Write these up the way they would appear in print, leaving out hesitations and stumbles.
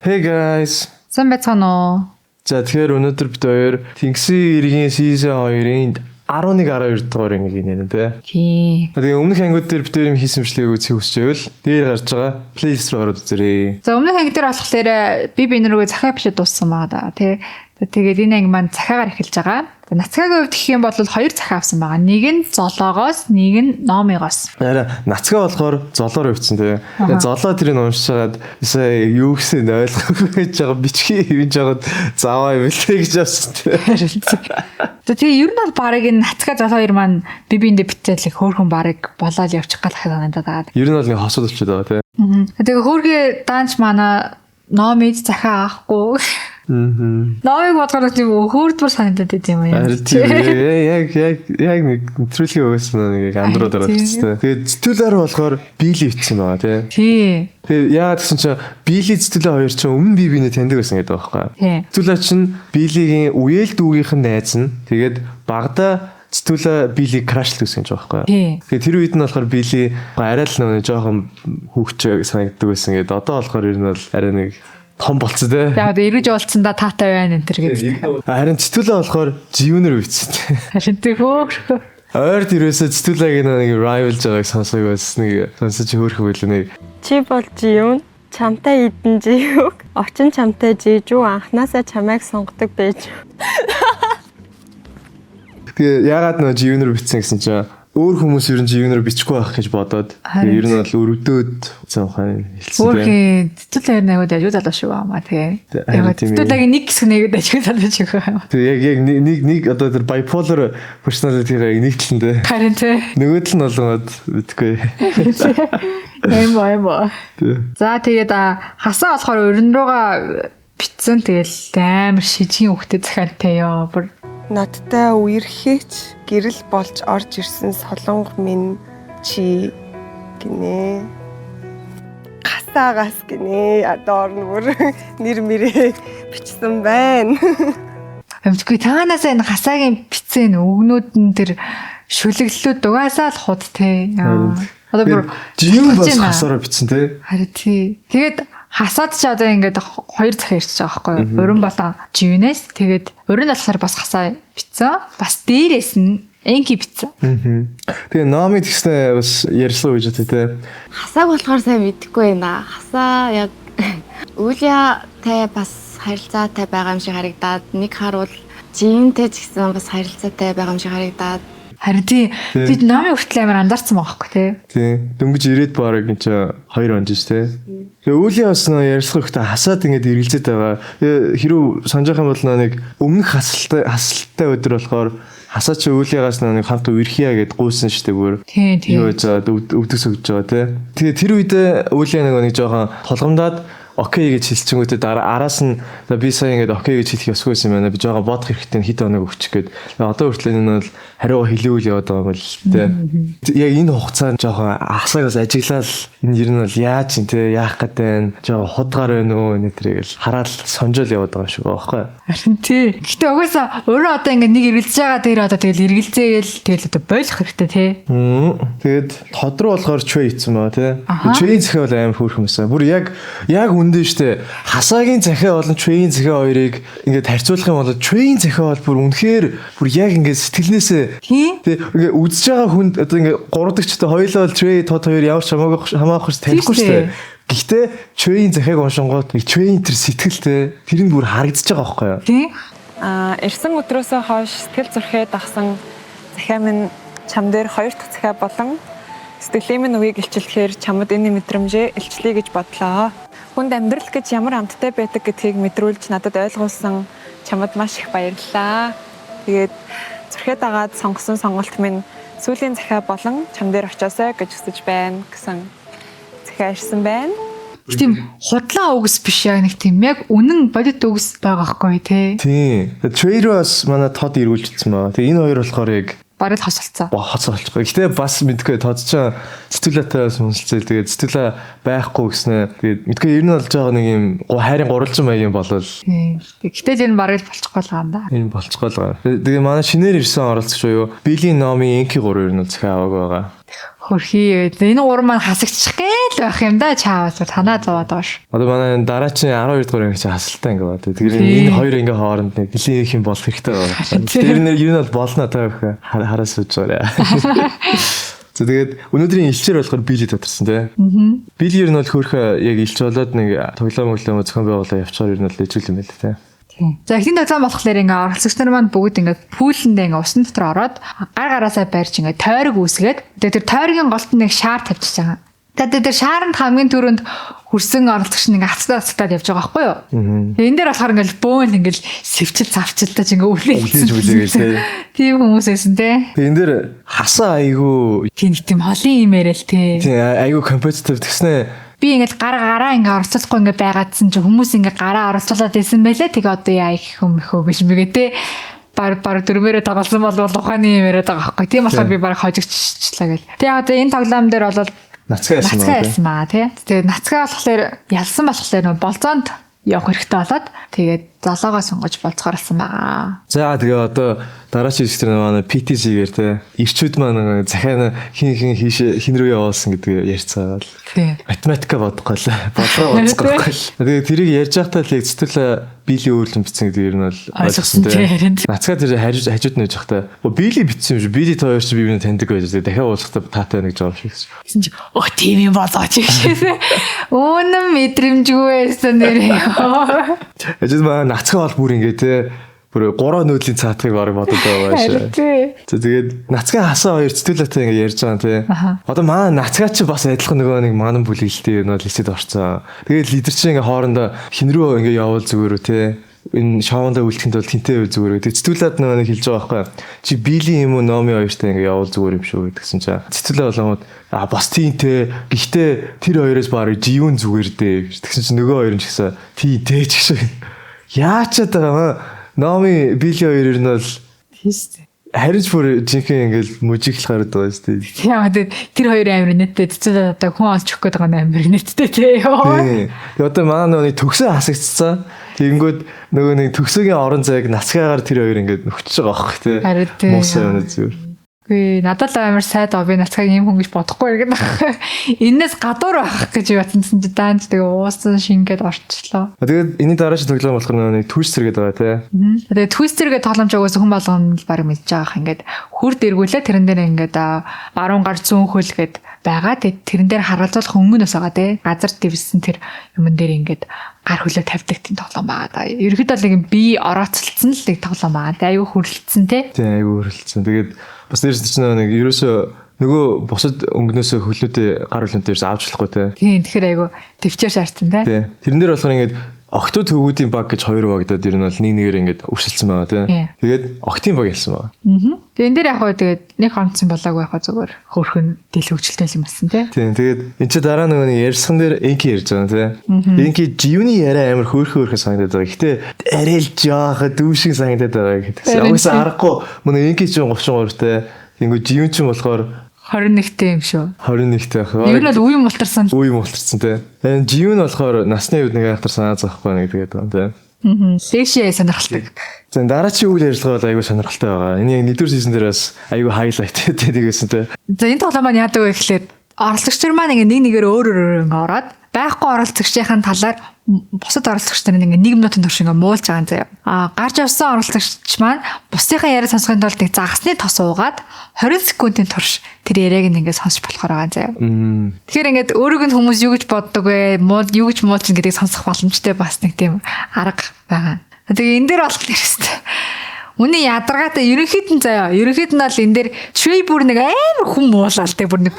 Hey guys. Сайн байцгаана уу? За тэгэхээр өнөөдөр бид хоёр Тэнгисийн иргэн season 2-ын 11-12 дугаар нэг нэ тэ. Тий. Тэгээ өмнөх ангиуд дээр бид хоёр юм хийсэн мэтлэгийг үзэх хүсчихвэл дээр гарч байгаа плейлист руу ороод үзээрэй. За өмнөх анги дээр болохоор би нэрүүгээ захиа бичээд дууссан байгаа да тий. Тэгээд энэ анги маань захиагаар эхэлж байгаа. Нацгагийн хувьд гэх юм бол 2 захиа авсан байгаа. Нэг нь золоогоос, нэг нь номигоос. Араа нацгаа болохоор золоор өвцөн тэгээ. Тэгээ золоо тэрийг уншиж хагаад эсвэл юу гэсэн ойлгохгүй байж байгаа бичгийн хивж жагаад зааваа юм лээ гэж авсан тэгээ. Тэгээ ер нь бол барыг энэ нацгаа золоо хоёр маань биендээ битэлэг хөөхөн барыг болоод явчих гал хахад надад. Ер нь бол нэг хосод болчиход байгаа тий. Тэгээ хөөргөө даанч манай номыг захиа авахгүй. Номыг бодгоор тийм хөөрдмөр санагдаад байт юм яа. Яг нэг нэвтрүүлгийн өгсөн нэг андрууд ороод ирсэн. Тэгээд зэтүүлээр болохоор били битсэн байгаа тий. Тэгээд яагаад гэсэн чинь били зэтүүлээ хоёр чинь өмнө биенээ таньдаг байсан гэдэг байгаа байхгүй. Зэтүүлээ чинь билигийн үеэл дүүгийнх нь найз нь тэгээд багада зэтүүлээ били крашлт гэсэн ч байгаа байхгүй. Тэгээд тэр үед нь болохоор били арай л нэг жоохон хүүхч санагддаг байсан гэдэг. Одоо болохоор ер нь бол арай нэг том болцсон тий. Яг эргэж болцсон да таатай байна энэ төр гэдэг. Харин зэтүүлээ болохоор живнэр үйцсэн. Харин тий хөөхөө. Ойрд ирээсээ зэтүүлэг нэг rivalж байгааг сонсог байсан нэг сонсож хөөрхөн байлаа нэг. Чи бол живн чамтай идэн живг. Очин чамтай жижүү анханасаа чамайг сонгодог байж. Тэгээ ягаад нөө живнэр бичсэн гэсэн чинь өөр хүмүүс ер нь живнэр бичихгүй байх гэж бодоод ер нь бол өрөвдөөд цаахаа хэлсэн байх. Өөрхий зэтүүлэг найгууд ажиг залуу шүү аа тий. Зэтүүлэг нэг хэсэг нэгэд ажиг залуу шиг байна. Тэгээ яг нэг одоо тэр bipolar personality-г нэгтлэн дээ. Харин тий. Нөгөөдөл нь болгоод мэдгүй. Эм. За тэгээд хасаа болохоор өрн руугаа битсэн тэгэл амар шижгийн хөхтэй захиантай ёо. Надтай үерхээч гэрэл болж орж ирсэн солонго минь чи гинэ. Хасаагаас гинэ. Адоор нүр нэр мэрээ бичсэн байна. Амтгүй таанаас энэ хасаагийн битсэн өгнүүд нь тэр шүлэглэлүүд угаасаа л худ те. Одоо бүр жим бас хасаараа битсэн те. Харин тий. Тэгээд хасаад ч одоо ингээд 2 захиа ирчих байгаа байхгүй юу? Уран болон живнээс тэгээд уран болохоор бас хасаа битсэн. Бас дээрээс нь энки битсэн. Тэгээ номыг тэгснэ бас ярьсан үеж тэ. Хасааг болохоор сайн мэдэхгүй байна. Хасаа яг Үүлиятай бас харилцаатай байгаа юм шиг харагдаад нэг харуул живнтэй ч гэсэн бас харилцаатай байгаа юм шиг харагдаад харин тий. Бид номын хүртэл амар анзаарсан байгаа байхгүй тий. Тий. Дөнгөж ирээд бараг энэ 2 он жиш тий. Тэгээ үеийн бас ярьслах хэрэгтэй хасаад ингэж эргэлзээд байгаа. Хэрүү санджах юм бол нэг өмнөх хасалтай өдөр болохоор хасаа чи үеийнхээс нэг хамт үерхийа гэд гуйсан штеп бүр. Тий. Юу за өвдөс өгж байгаа тий. Тэгээ тэр үед үеийн нэг жоохон толгомдаад окей гэж хэлчихэнгүүтээ дараа араас нь би сая ингэж окей гэж хэлэх ёсгүй юм байна. Би жоохон бодох хэрэгтэй хит оног өгчих гээд одоо хүртэл энэ бол хариу хэлээгүй яваад байгаа юм л тэ. Яг энэ хугацаанд жоохон асаагаас ажиглал энэ ер нь бол яаж юм те яах гэдэг вэ? Жоохон худгаар байна уу энэ тэрийг л хараад сонжол яваад байгаа шүү байхгүй. Харин тий. Гэтэ угаасаа өөрөө одоо ингэ нэг эргэлзэж байгаа дээр одоо тэгэл эргэлзээл тэгэл одоо болох хэрэгтэй те. Тэгээд тод руу болохоор чвэ ийцэн баа те. Чвэний захиа бол амар хөөрхөн байсан. Бүр яг үндэ штэ хасаагийн захиа болон чвэний захиа хоёрыг ингээд харьцуулах юм бол чвэний захиа бол бүр үнэхээр бүр яг ингээд сэтгэлнээсээ тэгээ үзэж байгаа хүнд одоо ингээ 3 дэгчтэй хоёулаа бол чвэ тод хоёр ямар ч хамаагүй танихгүй шүү дээ. Гэхдээ чвэний захиаг уншингууд чвэний тэр сэтгэлтэй тэр нь бүр харагдаж байгаа байхгүй юу? Тий. Ирсэн өдрөөсөө хойш сэтгэл зүрхээ дагсан захиа минь чам дээр 2 дахь захиа болон сэтгэлийн минь үеийг илчлэхээр чамд энэ мэдрэмжээ илчлэе гэж бодлоо. Хүнд амьдрал гэж ямар амттай байдаг гэдгийг мэдрүүлж надад ойлгуулсан чамд маш их баярлалаа. Тэгээд зүрхээ дагаад сонгосон сонголт минь сүүлийн захиа болон чам дээр очиосоо гэж хүсэж байна гэсэн захиа ирсэн байна. Тийм худлаа үгс биш яг нэг тийм яг үнэн бодит үгс байгаа хгүй тий. Тийм. Трейдерс манай тод ирүүлжсэн байгаа. Тэгээ энэ хоёр болохоор яг бараг хосолцоо. Хоцолцоо. Гэтэ бас мэдгүй тод ч зэтүүлээтэй сүнслцэл тэгээд зэтүүлээ байхгүй гэснээр тэгээд мэдгүй ер нь болж байгаа нэг юм хайрын гурвалжин маягийн болол. Гэтэ тэр нь бараг болчихгүй л байгаа юм да. Энэ болчихгүй л байгаа. Тэгээ манай шинээр ирсэн оролцогч юу? Билийн номын Энки 3 ер нь захиа аваагүй байгаа. Хөрхий. Энэ уран маань хасагдчих гээл байх юм да чаавал танаа зовоод байгаа ш. Одоо манай дараачийн 12 дугаар анги чи хасалтай ингээ бод. Тэгэхээр энэ хоёр ингээ хооронд нэг нэлийн их юм болох хэрэгтэй байна. Тэр нэр юу нь бол болно та их хараас сууж байгаа. За тэгээд өнөөдрийн илчээр болохоор Билли тодорсон тий. Билли ер нь бол хөөрхө яг илч болоод нэг тоглоом зохион байгуулалт явуулчаар ер нь л ижил юм байл тий. За ихний тоглоом болохоор ингээ оролцогч нар маань бүгд ингээ пүүлэндээ ингээ усан дотор ороод гар гараасаа барьж ингээ тойрог үүсгээд тэгээд тэр тойргийн голд нэг шаар тавьчихж байгаа. Тэгээд тэр шааранд хамгийн түрүүнд хүрсэн оролцогч нэг ацтаад явж байгаа байхгүй юу? Энэ дээр болохоор ингээл бөөн ингээл сэвчил завчилтаж ингээ үлээж тийм хүмүүс байсан те. Энэ дээр хасаа айгу тийм холын юм яриа л те. Тийм айгу компетитив тэгснэ. Би ингээл гараа ингээ оролцохгүй ингээ байгаадсан чи хүмүүс ингээ гараа оролцуулаад байсан байлаа. Тэгээ одоо яа их юм хөө гэж мэгээ те. Баг дөрмөрөө тоглосон бол ухааны юм яриад байгаа байхгүй. Тийм болохоор би баг хожигчлаа гэл. Тэгээ одоо энэ тоглоом дээр бол нацгаа ялсан маа тий. Тэгээ нацгаа болохоор ялсан болохоор нөө болзоонд явах хэрэгтэй болоод тэгээд золоогоо сонгож болцохоор алсан байгаа. За тэгээ одоо дараагийн хэсгээр манай PTC-гээр тий ирчүүд маань захиа хин рүү явуулсан гэдэг ярьцгаа. Тий. Математика бодохгүй л бодлого бодохгүй л. Тэгээ тэрийг ярьж байхдаа л зөвхөн Билли өөрлөн бичсэн гэдэг нь бол ойлгосон тий. Нацгаа тэр хажууд нэж явахдаа Билли бичсэн юм шиг Билли тоо хоёр чи би биний таньдаг байж тэгээ дахиад уулзахдаа таатай нэг жоо шиг. Гэсэн чи тийм юм болооч гэсэн. Өөнөн мэдрэмжгүй байсан нэрээ. Ажил маа нацгаа бол бүр ингэ тий бүр 3 нүүдлийн цаатгыг барыг бодод байгаа шээ. За тэгээд нацгаа хасаа хоёр цэцгэлээтэй ингэ ярьж байгаа тий. Одоо маа нацгаа чи бас адилхан нөгөө нэг маан бүлэглэлтэй юм бол эсэд орцсон. Тэгээд лидер чи ингэ хоорондоо хин рүү ингэ явуул зүгээр үү тий. Энэ шоундаа үлдэхэд бол тэнтэй зүгээр. Тэгээд цэцгэлээд нөгөө нэг хэлж байгаа байхгүй. Чи Билли юм уу Номи хоёртай ингэ явуул зүгээр юм шүү гэдгсэн чинь. Цэцгэлээ болгоод бас тийнтэй. Гэхдээ тэр хоёроос барыг живүүн зүгээр дээ. Тэгсэн чинь нөгөө хоёр нь ч гэсэн тийнтэй ч гэсэн. Яачаад байгаа юм. Номи Билли хоёр нь бол тийс. харин ч бүр жинхэнэ ингээл мужиглах хараад байгаа шүү дээ. Яа тэр хоёр амир нэттэй цэцэл одоо хүн олж өгөх гээд байгаа амир нэттэй тий. Тэгээ одоо манай нөгөө төгсөө хасагдцсан. Тэгэнгүүт нөгөө нэг төгсөгийн орон зайг нацгаагаар тэр хоёр ингээд нөхчөж байгаа байхгүй тий. Муусаа өнө зүгээр. Гүй надад л амар сайд аа би нацгааг юм хүн гэж бодохгүй иргэн. Энээс гадуур байх гэж ятсан чи даанч тэгээ уусан шингээд орчлоо. Тэгээд энэний дараагийн тоглоом болохоор нэг твистер гэдэг байгаа тий. Тэгээд твистер гэдэг тоглоомч угаасаа хүн болгоно л баг мэдж байгаа ингээд хурд эргүүлээ тэрэн дээр ингээд баруун гар зүүн хөл гээд байгаа. Тэгээд тэрэн дээр харуулах өмнөөс байгаа тий. Газар дэвсэн тэр юмн дээр ингээд гар хөлөө тавьдаг тийм тоглоом байгаа да. Ерөнхийдөө л нэг би орооцолцсон л нэг тоглоом байгаа. Тэгээд аюу хүрлцсэн тий. Тий аюу хүрлцсэн. Тэгээд бас дээрс чинь нэг ерөөсөө нөгөө бусад өнгнөөсөө хөлөөдөө гар хөлөнтэй авч болохгүй тий. Тийм тэгэхээр айгу төвчээр шаардсан тий. Тэрэн дээр болохоор ингээд октоо төвгүүдийн баг гэж хоёр багтаад ер нь бол нэг нэгээр ингээд өршөлдсөн байгаа тий. Тэгээд октийн баг ялсан байгаа. Тэгээд энэ дээр яг хөө тэгээд нэг хонцсон болоогүй яхаа зүгээр хөөрхөн дэл хөгжилтэй юм болсон тий. Тийм тэгээд энэ чи дараа нөгөө нэг ярьсан дээр энки ярьж байгаа тий. Энки живны яриа амар хөөрхөн санагдаад байгаа. Гэтэ арай л жоох дүүшин санагдаад байгаа гэдэг. Угсаа аргагүй мөн энки ч 33 тий. Тэнгүү живн ч болохоор 21-тэй юм шүү. 21-тэй ах. Ер нь бол үе мултарсан. Үе мултарсан тий. Энэ живн болохоор насны үед нэг ахтар санаа зовхгүй нэг тэгээд байна тий. Лэшээ сонирхолтой. За дараагийн үйл ажиллагаа бол аюу сонирхолтой байгаа. Энэ яг нэгдүгээр сизон дээр бас аюу хайлайт тэгсэн тий. За энэ тоглоом маань яадаг вэ гэхлээр оролцогч нар маань нэг нэгээр өөр ингээ ороод байхгүй оролцогчийн талаар бусад оролцогч нар ингээ нэг минутын турш ингээ муулж байгаа юм заяа. Гарч явсан оролцогч маань бусдынхаа яриа сонсохын тулд нэг загасны тос уугаад 20 секундын турш тэр яриаг ингээ сонсч болохоор байгаа юм заяа. Тэгэхээр ингээд өөрөг нь хүмүүс юу гэж боддог вэ? Юу гэж муулж гэдгийг сонсох боломжтой бас нэг тийм арга байгаа. Тэгээ энэ дээр болох нэрстэй. Үний ядаргаатай ерөнхийд нь заяа. Ерөнхийд нь бол энэ дээр чүй бүр нэг амар хүн муулаад те бүр нэг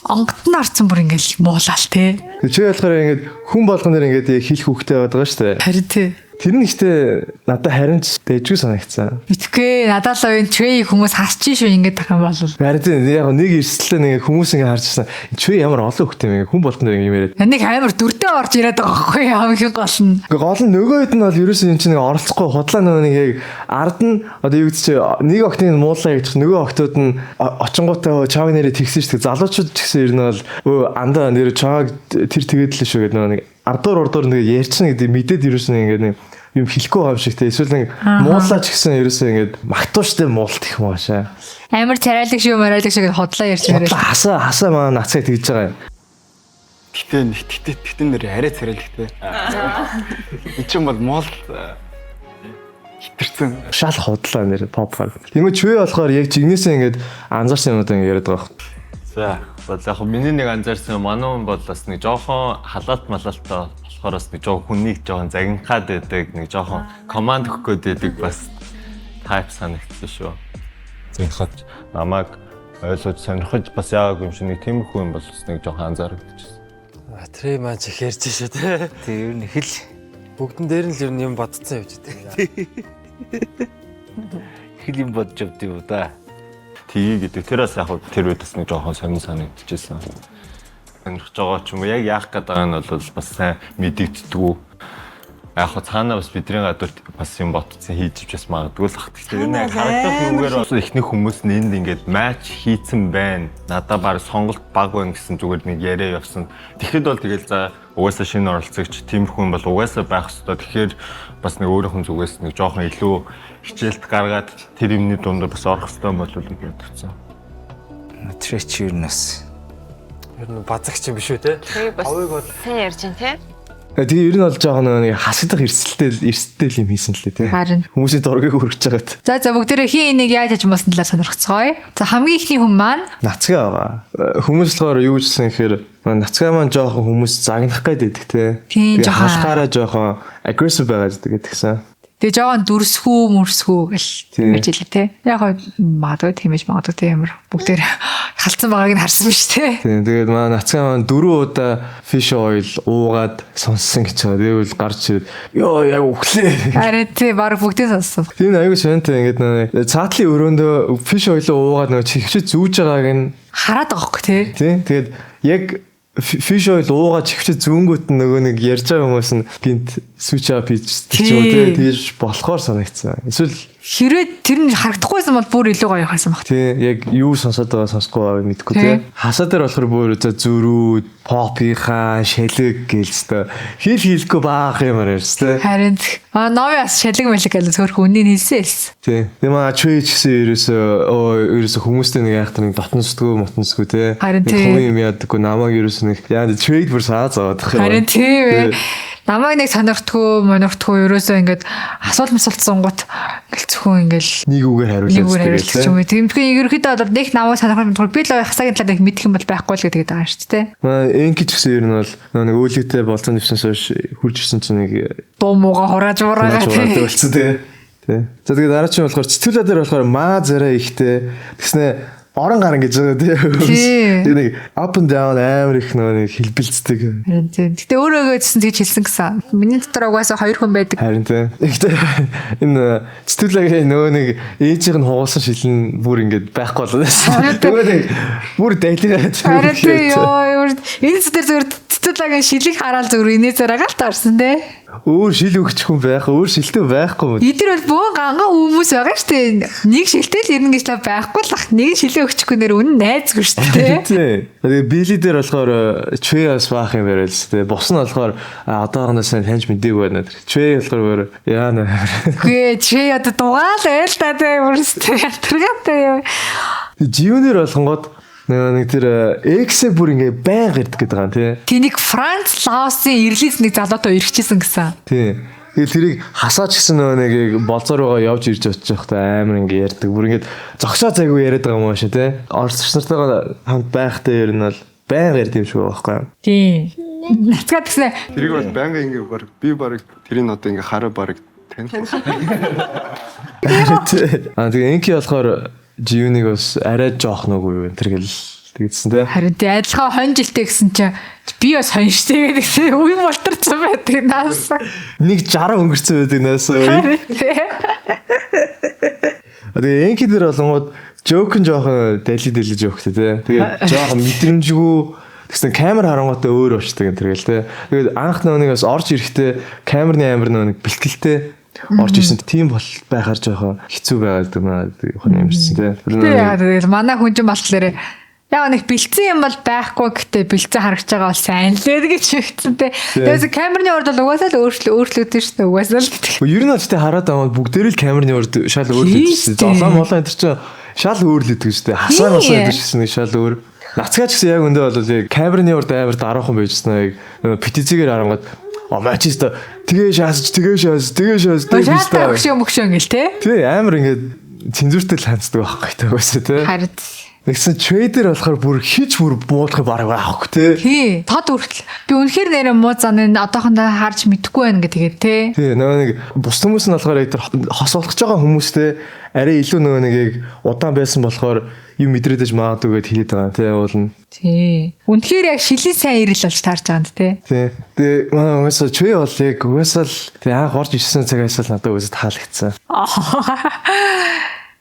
онгот нь орсон бүр ингээл муулаал те. Чүй болохоор ингээд хүн болгоноор ингээд хийх хөвгтэй байдаг шүү дээ. Харин тий. Тэр нь ихтэй надад харин ч дэжгүй санагдсан. Итгэе надад л энэ чүй хүмүүс хасчих шүү ингэж тах юм бол. Харин тий яг нэг эрсдлээ нэг хүмүүс ингэ харжсан. Чүй ямар олон хөвгтэй юм хүн болгоноор ингэ юм яриад. Нэг амар дүртэй орж ирээд байгаа байхгүй хамгийн гол нь. Гол нь нөгөө хэд нь бол ерөөсөн юм чинь нэг оролцохгүй худлаа нөгөө нэг яг ард нь одоо юу гэж чи нэг октын муулаа гэж нөгөө октод нь очингуудаа чааг нэрээ тэгсэн шүү дээ. Залуучууд ч гэсэн ер нь бол андаа нэр чааг тэр тэгээд л шүү гэдэг нөгөө нэг ардуур нэг ярьчихна гэдэг мэдээд ерөөсөн ингэ нэг юм хэлэхгүй байгаа юм шиг те. Эсвэл нэг муулаач гэсэн ерөөсөө ингээд магтууштай муулт их маашаа. Амар царайлаг шиг мараалаг шиг хотлоо ярьж байгаа. Хасаа маа нацгаа тэгж байгаа юм. Гэтэн нэр арай царайлагтай. Энд чинь бол мол хитэрсэн. Шал хотлоо нэр pop. Тэгмээ чвэ болохоор яг жигнэсээ ингээд анзаарсан юмудаа ингээд яриад байгаа юм. За бол яг миний нэг анзаарсан манай хүн бол бас нэг жоохон халаалт малаалтаа болохоор бас нэг жоохон хүнийг жоохон загинахад байдаг, нэг жоохон команд өгөх гээд байдаг бас type санагдсан шүү. Загинахад намайг ойлгож сонирхож бас яагаад юм шиг нэг тиймэрхүү юм бол бас нэг жоохон анзаарагдчихсан. Батарей маань ч их ярьж шүү те. Тэг ер нь их л бүгдэн дээр нь л ер нь юм бодцсон явж байгаа. Хэл юм бодж явд юм да. Тгий гэдэг. Тэрээс яг тэр үед бас нэг жоохон сонир санагдчихсан. Сонирхож байгаа ч юм уу яг яах гээд байгаа нь бол бас сайн мэдэгддэггүй. Яг цаанаа бас бидний гадуур бас юм ботцсон хийж бас магадгүй л хат. Тэгэхээр энэ харагдах нүгээр бас ихний хүмүүс нь энд ингээд матч хийцэн байна. Надаа баг сонголт баг байна гэсэн зүгээр нэг яриа явсан. Тэгэхэд бол тэгэл за угаасаа шинэ оролцогч тиймэрхүү юм бол угаасаа байх ёстой. Тэгэхээр бас нэг өөрийнхөө зүгээс нэг жоохон илүү хичээлт гаргаад тэр юмны дунд бас орох ёстой болов уу гэж бодсон. Трэч юу нэс. Ер нь базагч юм биш үү те? Хавыг бол сайн ярьж байна те. Тэгээ ер нь бол жоохон нэг хасагдах эрсдэл юм хийсэн л лээ тий. Хүмүүсийн дургийг хүргэж байгаад. За бүгдээрээ хин энийг яаж ажмуулсан талаар сонирхцгоё. За хамгийн ихний хүн маань нацгаа байгаа. Хүмүүс болохоор юу гэсэн гэхээр нацгаа маань жоохон хүмүүс загнах гэдэг тий. Тэгээ халахаараа жоохон aggressive байгаад гэдгсэн. Тэгээ жоохон дүрсхүү мөрсхүү гэл гэж хэлээ те. Яг магадгүй тиймэж магадгүй те ямар бүгдээр халдсан байгааг нь харсан биз те. Тийм тэгээд маа нацгаа маань 4 удаа fish oil уугаад сонссон гэж байгаа. Тэгвэл гарч ирээд ёо яг өглөө. Арай тий баг бүгдээ сонссон. Тийм аюу шантай ингээд нэг цаатлын өрөөндөө fish oil уугаад нэг чихвчээ зүүж байгааг нь хараад байгаа хөөхгүй те. Тийм тэгээд яг fish oil уугаад чихвчээ зүүнгүүт нөгөө нэг ярьж байгаа хүмүүс нь гинт switch up хийж тэгж болохоор санагдсан. Эсвэл хэрвээ тэр нь харагдахгүйсэн бол бүр илүү гоё хасан баг. Тийм яг юу сонсоод байгаа сонсохгүй байгааг мэдгүй тийм. Хасаа дээр болохоор бүр за зөрүүд, попийнхаа, шэлэг гэлстэй хийлэхгүй баах юмар ярьсан. Харин новиас шэлэг мэлэг гэж хөрх үнийн хэлсэн. Тийм. Нэмаа чвэж гэсэн ерөөсөө хүмүүстэй нэг айхтар нэг дотносдгүй тийм. Хувийн юм ядаггүй намайг ерөөсөө нэг яа чвэж бүр саа зовоод байгаа. Харин тийм. Намайг нэг моногтгүй ерөөсөө ингээд асуулт гот ингээл зөвхөн ингээл нэг үгээр хариулж юм. Тэмдгийн ерөөхдөө бол нэг намайг сонирхол би л хасаагийн талаар мэдэх юм бол байхгүй л гэдэг байгаа шүү дээ. Энки ч гэсэн ер нь бол нэг өөлөгтэй болцсон дэвснээс хойш хурж ирсэн чинь нэг дуу мууга хурааж болцсон тий. За тэгээд дараагийн болохоор цэцүүлээ дээр болохоор маа зараа ихтэй тэгснэ орон гарan гэж байгаа тийм. Нэг up and down амар их нэг хэлбэлцдэг. Гэтэ өөрөөгөө гэсэн тэгж хэлсэн гэсэн. Миний дотор угаасаа 2 хүн байдаг. Харин тийм. Энэ цэцүүлэгийн нөгөө нэг ээжийнх нь хугалсан шилэн бүр ингэж байхгүй болоод. Нөгөө нэг бүр дайлгаад. Харин ёо энэ зүгээр цэцүүлэгийн шилийг хараад зүгээр инээ зэрэг л таарсан те. Өөр шил өгч хүн байх, өөр шилтэй байхгүй юм. Эдгээр бол бөөн ганга хүмүүс байгаа шүү дээ. Нэг шилтэй л ирнэ гэж л байхгүй л ах. Нэг шилээ өгчихгүй нэр үнэн найзгүй шүү дээ. Тийм. Тэгээ били дээр болохоор чвэас баах юм байрал шүү дээ. Бус нь болохоор одоогоноос таньж мэдээгүй байна. Чвэ болохоор яана. Гүй чвэ одоо дугаал байл та тийм үрстэй ятаргатай юм. Живнэр болгонгод нэг тэр X-ээ бүр ингээ байнга ирдэг гэдэг байгаа тий. Тэнийг Франц Лаосын ирлээс нэг залуутай ирчихсэн гэсэн. Тий. Тэгээд тэрийг хасаач гэсэн нэг болцоор байгаа явж ирж очиж байхдаа амар ингээ ярьдаг. Бүр ингээ зогсоо зайгүй яриад байгаа юм шиг тий. Орсч нартайгаа хамт байхдаа ер нь бол байнга ярьд юм шиг байхгүй юу? Тий. Нацгаад гэсэн. Тэрийг бол байнга ингээ баг би баг тэрийг одоо ингээ хараа баг тань. Тэгээ энки болохоор живнийг бас арай жоох нөгөө юм тэргэл тэгсэн тий. Харин тий адилхан хон жилтэй гэсэн чинь би бас хон штэ гэдэг үе болторцсон байдаг наас. 160 өнгөрцөн байдаг наас. Тэгээ энки дээр болонгод жоок нь жоохон дэлж жоохтэй тий. Тэгээ жоохон мэдрэмжгүй тэгсэн камер харангуйтай өөр очдаг юм тэргэл тий. Тэгээд анх нөгөөс орж ирэхдээ камерны амир нэг бэлтгэлтэй орж ирсэн тийм бол байхаар жоохон хэцүү байгаад байна. Ухаан юмшсэн тий. Тэгээ яагаад тэгэл манай хүн чинь болохоор Яг нэг бэлдсэн юм бол байхгүй гэхдээ бэлдсэн харагдаж байгаа бол сайн л гэж хэлсэн те. Тэгээс камерны урд бол угаасаа л өөрчлөгдөн шүү дээ. Угаасаа л гэдэг. Ер нь ч тэ хараад байгаа бүгдээр л камерны урд шал өөрлөдөг шүү дээ. Золоо молоо энэ чинь шал өөрлөдөг шүү дээ. Хасаа насаа гэдэг чинь шал өөр. Нацгаач гэсэн яг өндөө бол яг камерны урд амар дараахан байжсан яг ПТЦ-гээр харангууд мачиста тэгээ шаасч мөгшөө ингээл те. Тий амар ингээд цензуртэй л ханддаг байхгүй тагөөсөө те. Харин нэгсэн трейдер болохоор бүр хич бүр буудах бараг байхгүй те. Тий. Тод хүртэл би үнэхээр нэрээ муу зан энэ одоохондоо харж мэдэхгүй байна гэдэг тий. Тий нөгөө нэг бус хүмүүс нь болохоор яг тэр хос болгож байгаа хүмүүстэй арай илүү нөгөө нэг яг удаан байсан болохоор юм мэдрээдэж магадгүй гэд хэлээд байгаа тий уулна. Тий. Үнэхээр яг шилийн сайн ирэл болж таарч байгаа юм тий. Тий. Тэгээ манай угаасаа чүй бол яг угаасаа л тий анх орж ирсэн цагаас л надад угаасаа таалагдсан.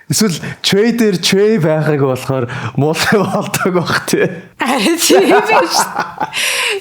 Эсвэл трей байхаг болохоор муултай болдог баг тий. Тийм биш.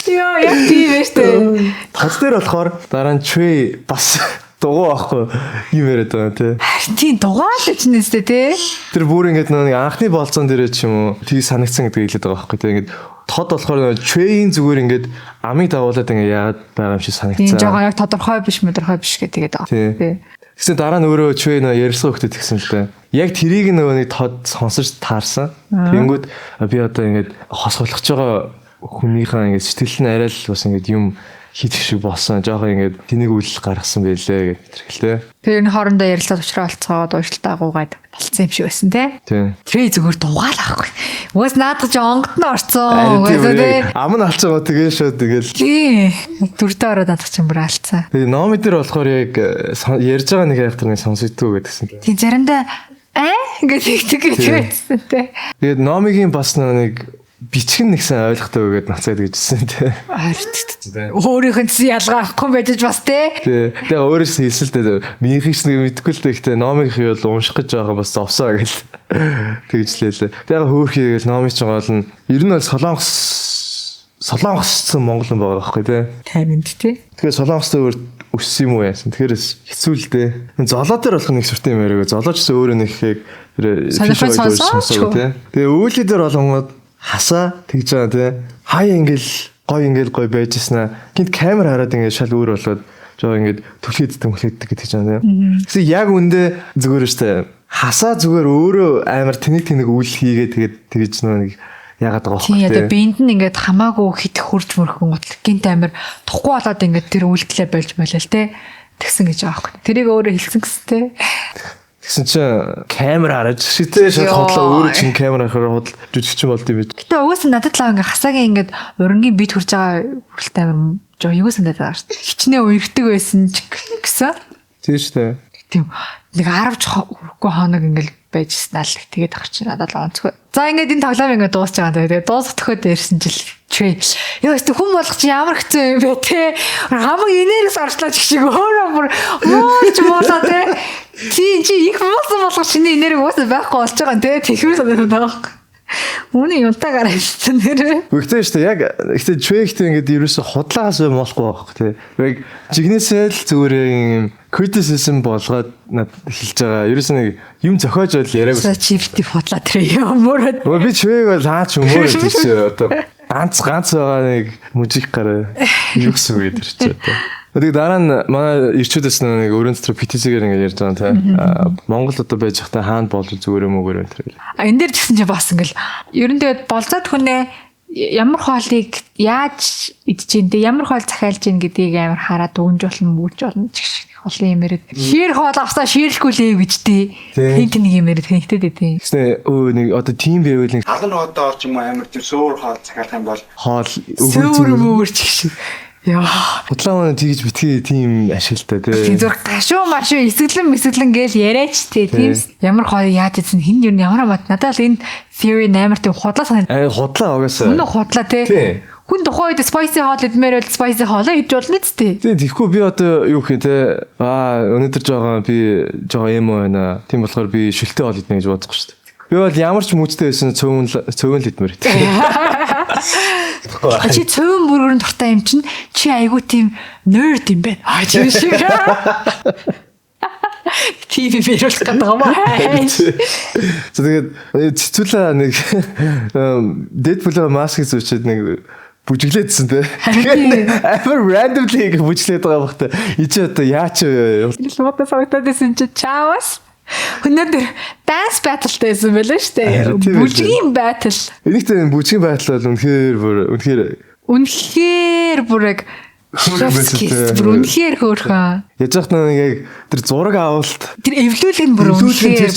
Йоо яг тийм биш тий. Тас дээр болохоор дараа нь трей бас дугуй байхгүй юм яриад байгаа тий. Тийм дугаал гэж нэстэй тий. Тэр бүр ингээд нэг анхны болцоон дээрээ ч юм уу тийг санагдсан гэдэг хэлээд байгаа байхгүй тий. Ингээд тод болохоор трейн зүгээр ингээд амиг дагуулад ингээд яагаад байгаа юм шиг санагдсан. Тийм жоо яг тодорхой биш гэдэг байгаа. Тий. Гэсэн дараа нь өөрөө трей ярьсан хөлтөд тэгсэн л дээ. Яг тэрийг нөгөө нэг тод сонсож таарсан. Тэнгүүд би одоо ингээд хосголох байгаа хүнийхээ ингээд сэтгэл нь арай л бас ингээд юм хийх шиг болсон. Жохоо ингээд тэнийг үл гаргасан байлээ гэх хэлтэй. Тэр энэ хоорондоо ярилцаад уулзраа олцгоод уушлалтаа гуугаад талцсан юм шиг байсан тий. Трей зүгээр дугаал ахгүй. Уус наадах чи онгод нь орцсон. Уусаа тий. Ам нь алж байгаа тэгээ шөө тэгэл. Тий. Дүрдээ ороод наадах чинь бүр алдсан. Тэгээ номи дээр болохоор яг ярьж байгаа нэг хайхтар нэг сонсогдгүй гэдгсэн. Тий заримдаа гэдэг байсан тий. Тэгээд номигийн бас нэг бичгэн нэгсэн ойлгохтой байгаад нацаад гэжсэн тий. Өөрийнх нь ялгаа авахгүй байж бас тий. Тэгээ өөрөөс хэлсэн л дээ. Минийхээс нэг мэдгүй л дээ. Гэтэ номыг бол унших гэж байгаа бас зовсоо гэл. Тэгжлээ. Тэгээ хөөхий гэл номыг ч гол нь ер нь бол солонгосцсон монголон байгаа байхгүй тий. Таймд тий. Тэгээ солонгостой өөр өссөн юм уу яасан. Тэгэхээр хэцүү л дээ. Золоо дээр болох нэг сүртэй юм яриаг. Золооч гэсэн өөрөө нэг их сонсон тий. Тэгээ үүлий дээр болгонгод хасаа тэгж байгаа тий. Хаяа ингээл гой байжснаа. Гинт камер хараад ингээд шал өөр болоод жоо ингээд түлхээддэг гэж байгаа тий. Гэсэн яг үндэ зүгээр штэ. Хасаа зүгээр өөрөө амар тэнэг үйл хийгээд тэгэж нэг яагаад байгаа вэ? Тийм яа биэнд нь ингээд хамаагүй хит хурж мөрхөн гот гинт амир тухгүй болоод ингээд тэр үйлдэлээ болж байлаа л те тэгсэн гэж байгаа байхгүй. Тэрийг өөрөө хэлсэн гэсэн те. Тэгсэн чинь камер хараж шитээ шат хотлоо өөрөө чинь камер харахаар худал жүжигчин болд юм биш. Гэтэ угаасаа надад лаа ингээд хасаагийн ингээд урингийн бит хурж байгаа хүрэлт амир жоо юу санаад байгаа шүү дээ. Хичнээн уягдаг байсан ч гэсэн. Тийм шүү дээ. Тийм нэг 10 хүрхгүй хоног ингээд байжснаа л тэгээд ах чи надад л онцгой. За ингээд энэ тоглоом ингээд дуусч байгаа. Тэгээд дуусах төхөд ирсэн жил трей. Яа өстө хүн болох чи ямар хэцүү юм бэ те. Хамаг инээрээс орчлоо ч шиг өөрөө бүр мууч муулаа те. Чи их муусан болгох шинэ инээр уусаа байхгүй болж байгаа те. Тэхвэр санаад байгаа. Үүний юнтаа гараасан нэрээ. Үгтэй шүү дээ. Яг ихтэй трейхтэй ингээд ерөөсө худлаас болохгүй байхгүй те. Яг жигнэсэл зүгээр criticism болгоод над хэлж байгаа. Ерөөсө нэг юм зохиож байл яриаг. Чивти худлаа трей юмураад. Би трейг бол хаач өмөр гэж чи одоо ганц байгаа нэг мужик гараа юу гэсэн үг гэдэг чи одоо. Тэгээд дараа нь манай ирчүүдээс нэг өрөөнд дотор ПТЦ-гээр ингээд ярьж байгаа те. Монгол одоо байж захтай хаанд болж зүгээр юм уугаар энэ. Энэ дээр тэгсэн чи бас ингээл ерөн тэгээд болцоод хүнээ ямар хоолыг яаж идэж дээ ямар хоол захиалж ийн гэдгийг амар хараад өгнж болно мүүж болно ч гэх олон юм яриад. Шир хоол авсаа ширлэхгүй лээ гэж дээ. Хинт нэг юм яриад хэнхтэд дээ. Гэснэ нэг одоо тим байвал нэг халан одоо ч юм уу амар тийм суур хоол захиалах юм бол хоол суур мөөрч гэх шиг. Яа. Хутлаа тэгж битгий тийм ашигтай тий. Зүрх ташуу машуу эсэглэн гээл яриач тий. Тийм ямар хоол яаж ийсэн хин юу ямар мат надад л энэ theory амар тийм худлаа санаад. Худлаа угаасаа. Үнэ худлаа тий. Хүн тухайн үед spicy хоол идмээр бол spicy хоолоо идж болно зү. Тий тэгэхгүй би одоо юу гэх юм те. Өнөөдөр жоо юм байна. Тийм болохоор би шилтэй хоол иднэ гэж бодсон шүү дээ. Би бол ямар ч мөчтэй байсан цөөн л идмээр. Чи цөөн бүргэрэн дуртай юм чинь чи айгуу тийм nerd юм байна. Тийм шиг. TV бируулах гэдэг юм аа. Тэгээд цэцүүлээ нэг Deadpool-ийн маскыг зүүчээд нэг бүжиглээдсэн те. Амар randomly ингэ бүжиглээд байгаа бахта. Ичи одоо яач Луудаа савтадсэн чи чаавас. Өнөөдөр dance battle-тай байсан байлаа шүү дээ. Бүжгийн battle. Энийхтэй бүжгийн battle бол үнэхээр бүр яг үнэхээр хөөрхөн. Яаж яхад яг тэр зураг авалт тэр эвлүүлэг нь бүр үнэхээр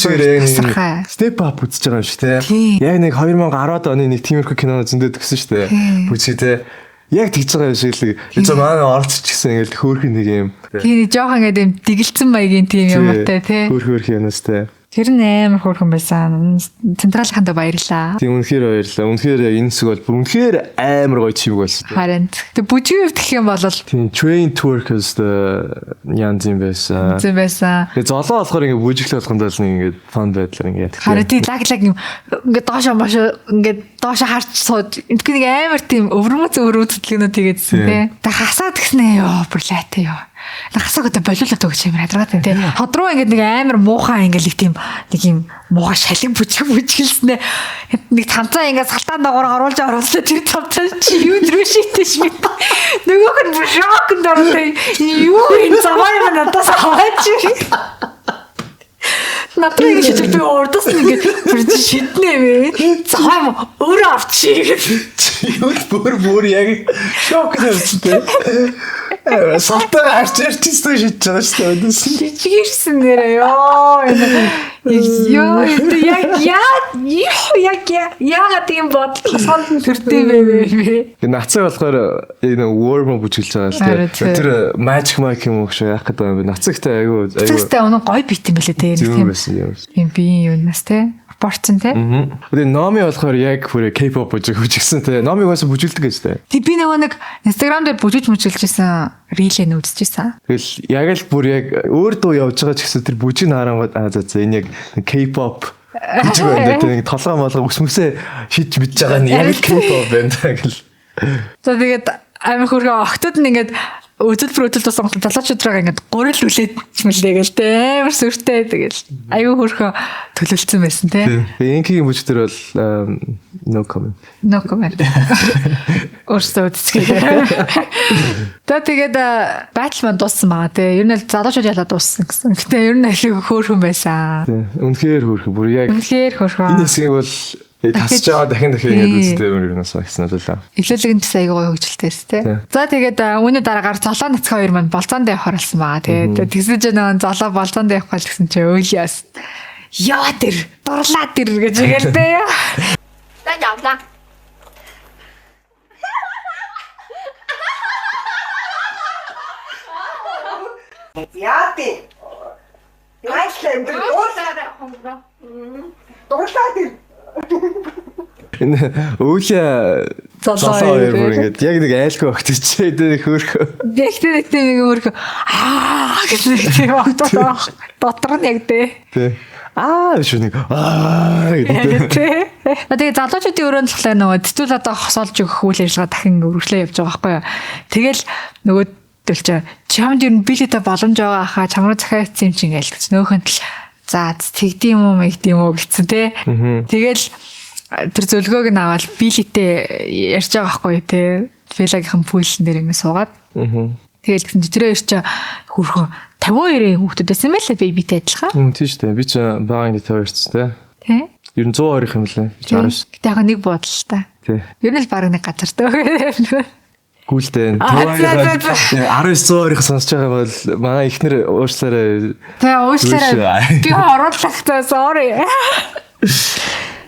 step up үзэж байгаа юм шиг те. Яг нэг 2010-ад оны нэг тиймэрхүү кино зөндөд гисэн шүү дээ. Бүжиг те. Яг тэгж байгаа юм шиг л гэж манай орцч гисэн ингээл хөөрхөн нэг юм. Тийм жоохон ингээд юм дэгэлцэн маягийн тийм юм уу те. Хөөрхөн юмнаас те. Тэр нь амар хөөрхөн байсан. Централхандаа баярлаа. Тийм үнэхээр баярлаа. Үнэхээр яг энэ хэсэг бол бүр үнэхээр амар гоё чимэг байсан. Харин тэг бүжгийн хувьд гэх юм бол тийм train twerkers янз юм байсан. Тэгээ золоо болохоор ингээ бүжиглэх болгондоо л ингээ фан байдлаар ингээ яддаг. Харин тийм лаг ингээ доошо харж сууд нэг амар тийм өвөрмөц хөдөлгөөнүүд хийгээдсэн тий. Тэг хасаад гиснэ ёо бүр лайтай ёо. Хасаагтай болиулаад өгч юм ядаргаад тий. Ходруу ингээ нэг амар муухай ингээ нэг юм муухай шалин бүжгэлснэ. Нэг цамцаа ингээ салтаан дагуур оруулж тэр цамцаа чи юу рүү шийтгэж мэд. Нөгөөх нь бүр шокнд орсон. Юу энэ замаа юм надаас аваач. Натрыг шийдэл би урдаас нэг бүр шиднэ вэ. Цаам өөрөө авчиг. Юу бүр яг шокнд орсон. Салтаа харж ирчихсэн шийдэж байгаа шүү дээ. Жигэрсэн нэрээ ёо. Яг тийм бодол сонд төртэй бэ. Нацаа болохоор энэ worm бүжгэлж байгаа л дээ. Тэр magic mic юм уу гэж яах гэдэг юм бэ? Нацагтай айгүй. Нацагтай өнөө гоё бит юм байлээ те. Тийм би юунаас те. Борцсон те. Тэгээ номи болохоор яг бүр K-pop бүжигсэн те. Номиг бас бүжгэлдэг гэж те. Тэг би нэг Instagram дээр бүжиглжсэн рилээ үзчихсэн. Тэгэл яг л бүр яг өөр дуу явж байгаа ч гэсэн тэр бүжиг харангууд энэ яг K-pop гэж байна. Тэг толгой молгоо өсмөсөө шийдж мэдж байгаа нь яг K-pop байна гэл. За тэгээд амар хөргөө октод нь ингээд өдөл туссан залуучууд байгаа ингээд гурил үлээд чимэлээ гээл те амар сүртэй тэгэл аюу хөрхөө төлөвлөсөн байсан те. Инкигийн бүжигтэр бол no comment. Өөрсдөө үзчихээ. Тэгээд батлман дууссан байгаа те. Ер нь залуучууд ялаад дууссан гэсэн. Гэтэ ер нь ахиг хөөрхөн байсан. Үнэхээр хөөрхөн бүр яг. Үнэхээр хөөрхөн. Энэ хэсгийг бол тасч аваад дахин ингэж үздэг юм ерөөсөө гэсэн болоо. Эхлэлгэн дэс аягүй гоё хөгжилтэйс тий. За тэгээд үүний дараагаар золоо нацгаа хоёр маань болцоонд явах оролсон байгаа. Тэгээд тэгсэж нөгөө золоо болцоонд явах гал гэсэн чи өөлиас. Яа тэр дурлаа тэр гэж хэлдэг яа. За явлаа. Яа тий. Найслаа энэ дурлаа тэр. Энэ өөлийн залуу хоёр бүр ингэж яг нэг айлгүй өгтөчээ дээ хөөрхөө. Тэгтээ нэг хөөрхөө гэсэн юм дотор нь яг дээ. Тэ. Шүү нэг гэдэг. Тэгээ залуучуудын өрөөнд болохоор нөгөө тэтгэл одоо хосоолж өгөх үйл ажиллагаа дахин үргэлжлээ явж байгаа байхгүй юу. Тэгэл нөгөө төлч чамд ер нь билетэ боломж байгаа хаа чамруу захиа хийсэн юм чинь гээл гэж нөөхөн л за тэгдэм юм гэсэн те. Тэгэл тэр зөвлөгөөг нь аваад билетэ ярьж байгаа байхгүй юу те. Филагийн пүүлэн дээр ингэ суугаад. Тэгэл гэсэн чи тэрээр чи хөрхөн 52-ийн хүүхдүүд байсан байлаа бибитэй адилхан. Тийм шүү дээ. Би ч багаан дэт хоёрцсан те. Тий. Ер нь 120 юм лээ. Би 60. Гэтэ яг нэг бодол л та. Тий. Ер нь л баг нэг газар таа. Гүйлтэй. 1920-ыг сонсож байгаа бол манай ихнэр уушлаарай. Тэгээ уушлаарай. Би оруулахтаа sorry.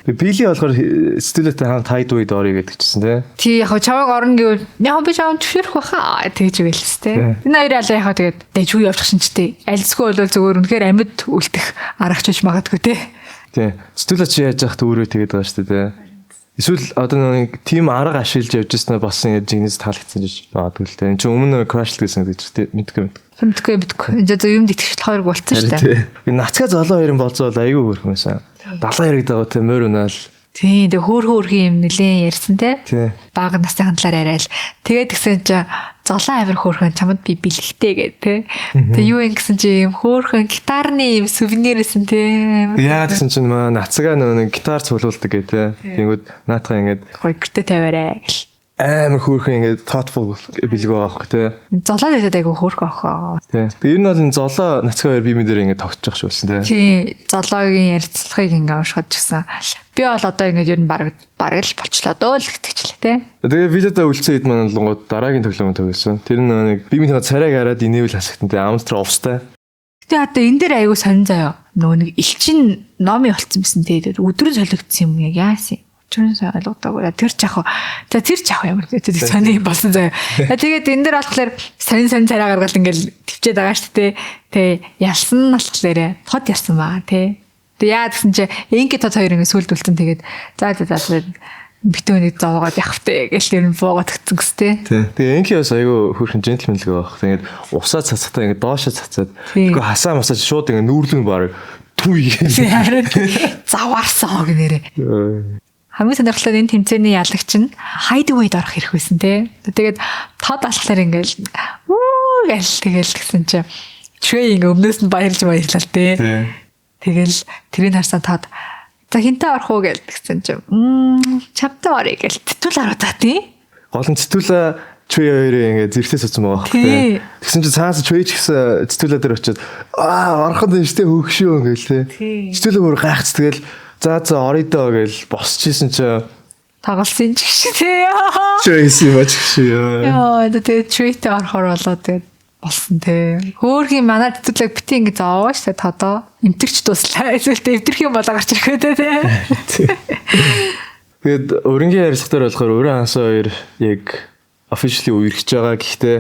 Били болохоор студиотой хамт хайд үед орё гэдэг чсэн тий. Тий яг чаваг орно гэвэл яг би чавд төвшөрөх баха тэгж гэлээс тий. Энэ хоёроо аль яг тэгээд дэжгүй явчих шинжтэй. Альсгүй бол зүгээр үнэхээр амьд үлдэх аргач магадгүй тий. Тий. Студио чи яаж яхад өөрөө тэгээд байгаа шүү дээ. Эсвэл одоо нэг тим арга ашиглаж явж ирсэн болсон яаж жигнэс таалагдсан гэж магадгүй л дээ. Энд чинь өмнө crash гэсэн гэж тий мэдгүй. Энд зөв юмд итгэж хоёр болцсон шүү дээ. Би нацгаа золоо хоёрын болцоо айгүй хөрхөн байсан. 70 яригд байгаа те морь унаал Тийм тэг хөөрхөн юм нэлээ ярьсан те. Тий. Бага насны талаар яриад. Тэгээд тэгсэн чи золон амир хөөрхөн чамд би бэлгтэй гэдэг те. Тэг юу юм гэсэн чи юм хөөрхөн гитарны юм сувенирсэн те. Яагаад гэсэн чинь маа нацгаа нэг гитар цуглуулдаг гэ те. Тэнгүүд наатахаа ингээд Гой гэртээ тавиарай гэл. амар хөөрхөн ингээд thoughtful бэлгүй байхгүй те. Золоо дэжээд айгу хөөрхөн охоо. Тий. Тэгээ ер нь бол энэ золоо нацгаа хоёр бие мэдээр ингээд тогтчих шиг болсон те. Тийм золоогийн ярилцлагыг ингээ уншихад ч гэсэн би бол одоо ингээ ер нь бараг л болчлоо дөө л гэтгчлээ те. Тэгээ видеодаа үлдсэн хэд маань лунгууд дараагийн тоглоом тоглосон. Тэр нэг бие мэдээ царайг хараад инээвэл хасагтан те амстраа увстай. Тэгээ одоо энэ дээр айгу сонин заяа. Нөгөө нэг элчин номи болцсон байсан те. Өдрөө солигдсон юм яг яасан юм. Чүрэн сайн ойлгодоогүй. Тэр ч яах ямар гэдэг сони болсон заяа. Тэгээд энэ дээр болохоор сонин царай гаргаад ингээл төвчээд байгаа шүү дээ. Тэгээ ялсан нь болохоор тод ярьсан баа те. Тэгээ яа гэсэн чи инки тод хоёр ингээ сүлдүүлсэн тэгээд за битүүнийг зовоогоод явахтай гэж ер нь буугаад өгсөн гэс те. Тэгээ инки бас айгүй хөөрхөн джентлмен л байгаа. Тэгээд усаа цацахтаа ингээ доошо цацаад тэгэхгүй хасаа масаж шууд ингээ нүүрлэн баг түй. Харин заваарсан хог нэрээ. Хамгийн сонирхолтой энэ тэмцээний ялагч нь Hideaway-д орох хэрэг байсан те. Тэгээд тод алхлаар ингээл гэл тэгэл гэсэн чи Trey ингээ өмнөөс нь баярлал те. Тэгэл тэрийг харсан тод за хинтээ орох уу гэл гэсэн чи чамтай орё гэл тэтүүл аруудаа тий. Гол нь цэтүүлээ Trey хоёрыг ингээ зэрэгтээ соцсон байгаа хэрэг те. Тэгсэн чи цаанаас Trey ч гэсэн цэтүүлээ дээр очиод ороход нь штэ хөөгшөө ингээл те. Цэтүүлээ бүр гайхц тэгэл за оройдоо гэл босчихсэн чи тоглосон ч гэх тий. Trey юм ач гэх. Яа тэгээд Trey-тэй орохоор болоо тэгээд болсон те. Хөөрхийн манай цэцүүлэг бити ингэ зааваа штэ тодоо. Имтэрч дуслаа. Эсвэл эвдэрх юм болоо гарч ирэхээ те. Тэгээд өрнгийн ярилцлагаар болохоор өөрөө хансаа хоёр яг officially үерхэж байгаа. Гэхдээ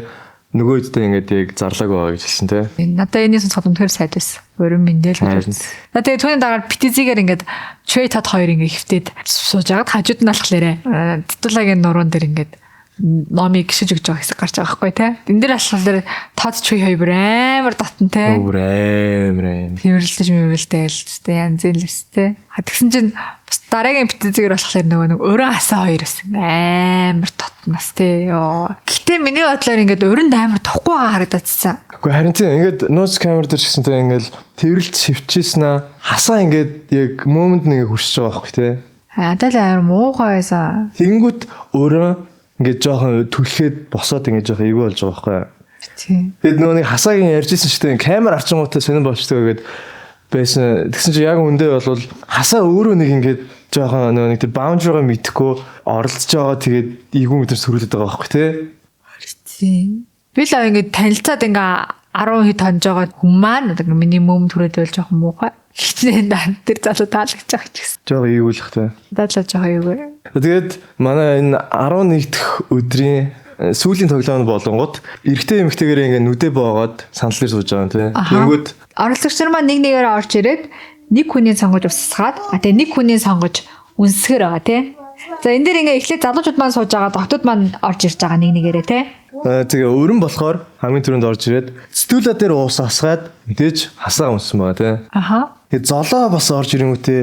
нөгөө хэдтэй ингээд яг зарлаг байгаа гэж хэлсэн те. Надаа энэс сонсоход үнэхээр сайд байсан. Өрөн мэндэл хажууд. Тэгээд түүний дараа битизигээр ингээд Trey тод хоёр ингээд хөвтөд сууж агаад хажууд нь алхлаарэ. Тэтүүлгийн нуруунд дээр ингээд номыг гიშиж өгч байгаа хэсэг гарч байгаа байхгүй те. Энд дээр алхал дээр тод Trey хоёр амар татан те. Амар. Тэрэлдэж мөвөлтэй л те янз л өстэй. Тэгсэн чинь бас дараагийн битизигээр болохоор нөгөө өрөн хасаа хоёр байсан. Амар татнаас те. Гэтэ миний бодлоор ингээд өрөнд амар тохгүй байгаа харагдчихсан. Гэхдээ харин тийм ингээд нууц камер дээр ч гэсэн те ингээд тэрэлж шивчээсэн аа хасаа ингээд яг момент нэг хүрсэж байгаа байхгүй те. Адал амар муухай байсан. Тэнгүүт өөрөө ингээд жоохон түлхээд босоод ингээд жоохон эвгүй болж байгаа байхгүй. Тийм. Тэгэд нөгөө нэг хасаагийн ярьжсэн ч тийм камер арчингуудаа сонирн болчтой гэдэг байсан. Тэгсэн чи яг үндэ бол хасаа өөрөө нэг ингээд жоохон нөгөө нэг тэр баундрыгаа мэдхгүй оролцож байгаа тэгээд эвгүй мэдэр сөрүүлээд байгаа байхгүй тий. Тийм. Би л ингээд танилцаад ингээ 10 хэд хонж байгаа хүн маань минимум түрээд байл жоохон муухай. Хичнээн тэр залуу таалагч байгаа ч гэсэн. Жоо эвгүүлэх тий. Дадлаа жоохон эвгүй. Тэгээд манай энэ 11 дахь өдрийн сүүлийн тоглоом болонгод эрэгтэй эмэгтэйгээр ингээ нүдэ боогоод санал дээр сууж байгаа тий. Тэнгүүд оролцогч нар маань нэг нэгээр орж ирээд нэг хүний сонгож устсгаад тэгээ нэг хүний сонгож үнсгэр байгаа тий. За энэ дээр ингээ эхлээд залуучууд маань сууж байгаа, доктод маань орж ирж байгаа нэг нэгээрээ тий. Тэгээ өрн болохоор хамгийн түрүүнд орж ирээд стүлэ дээр уус асгаад мэдээж хасаа унсан байгаа тий. Аха. Тэгээ золоо бас орж ирэнгүүтээ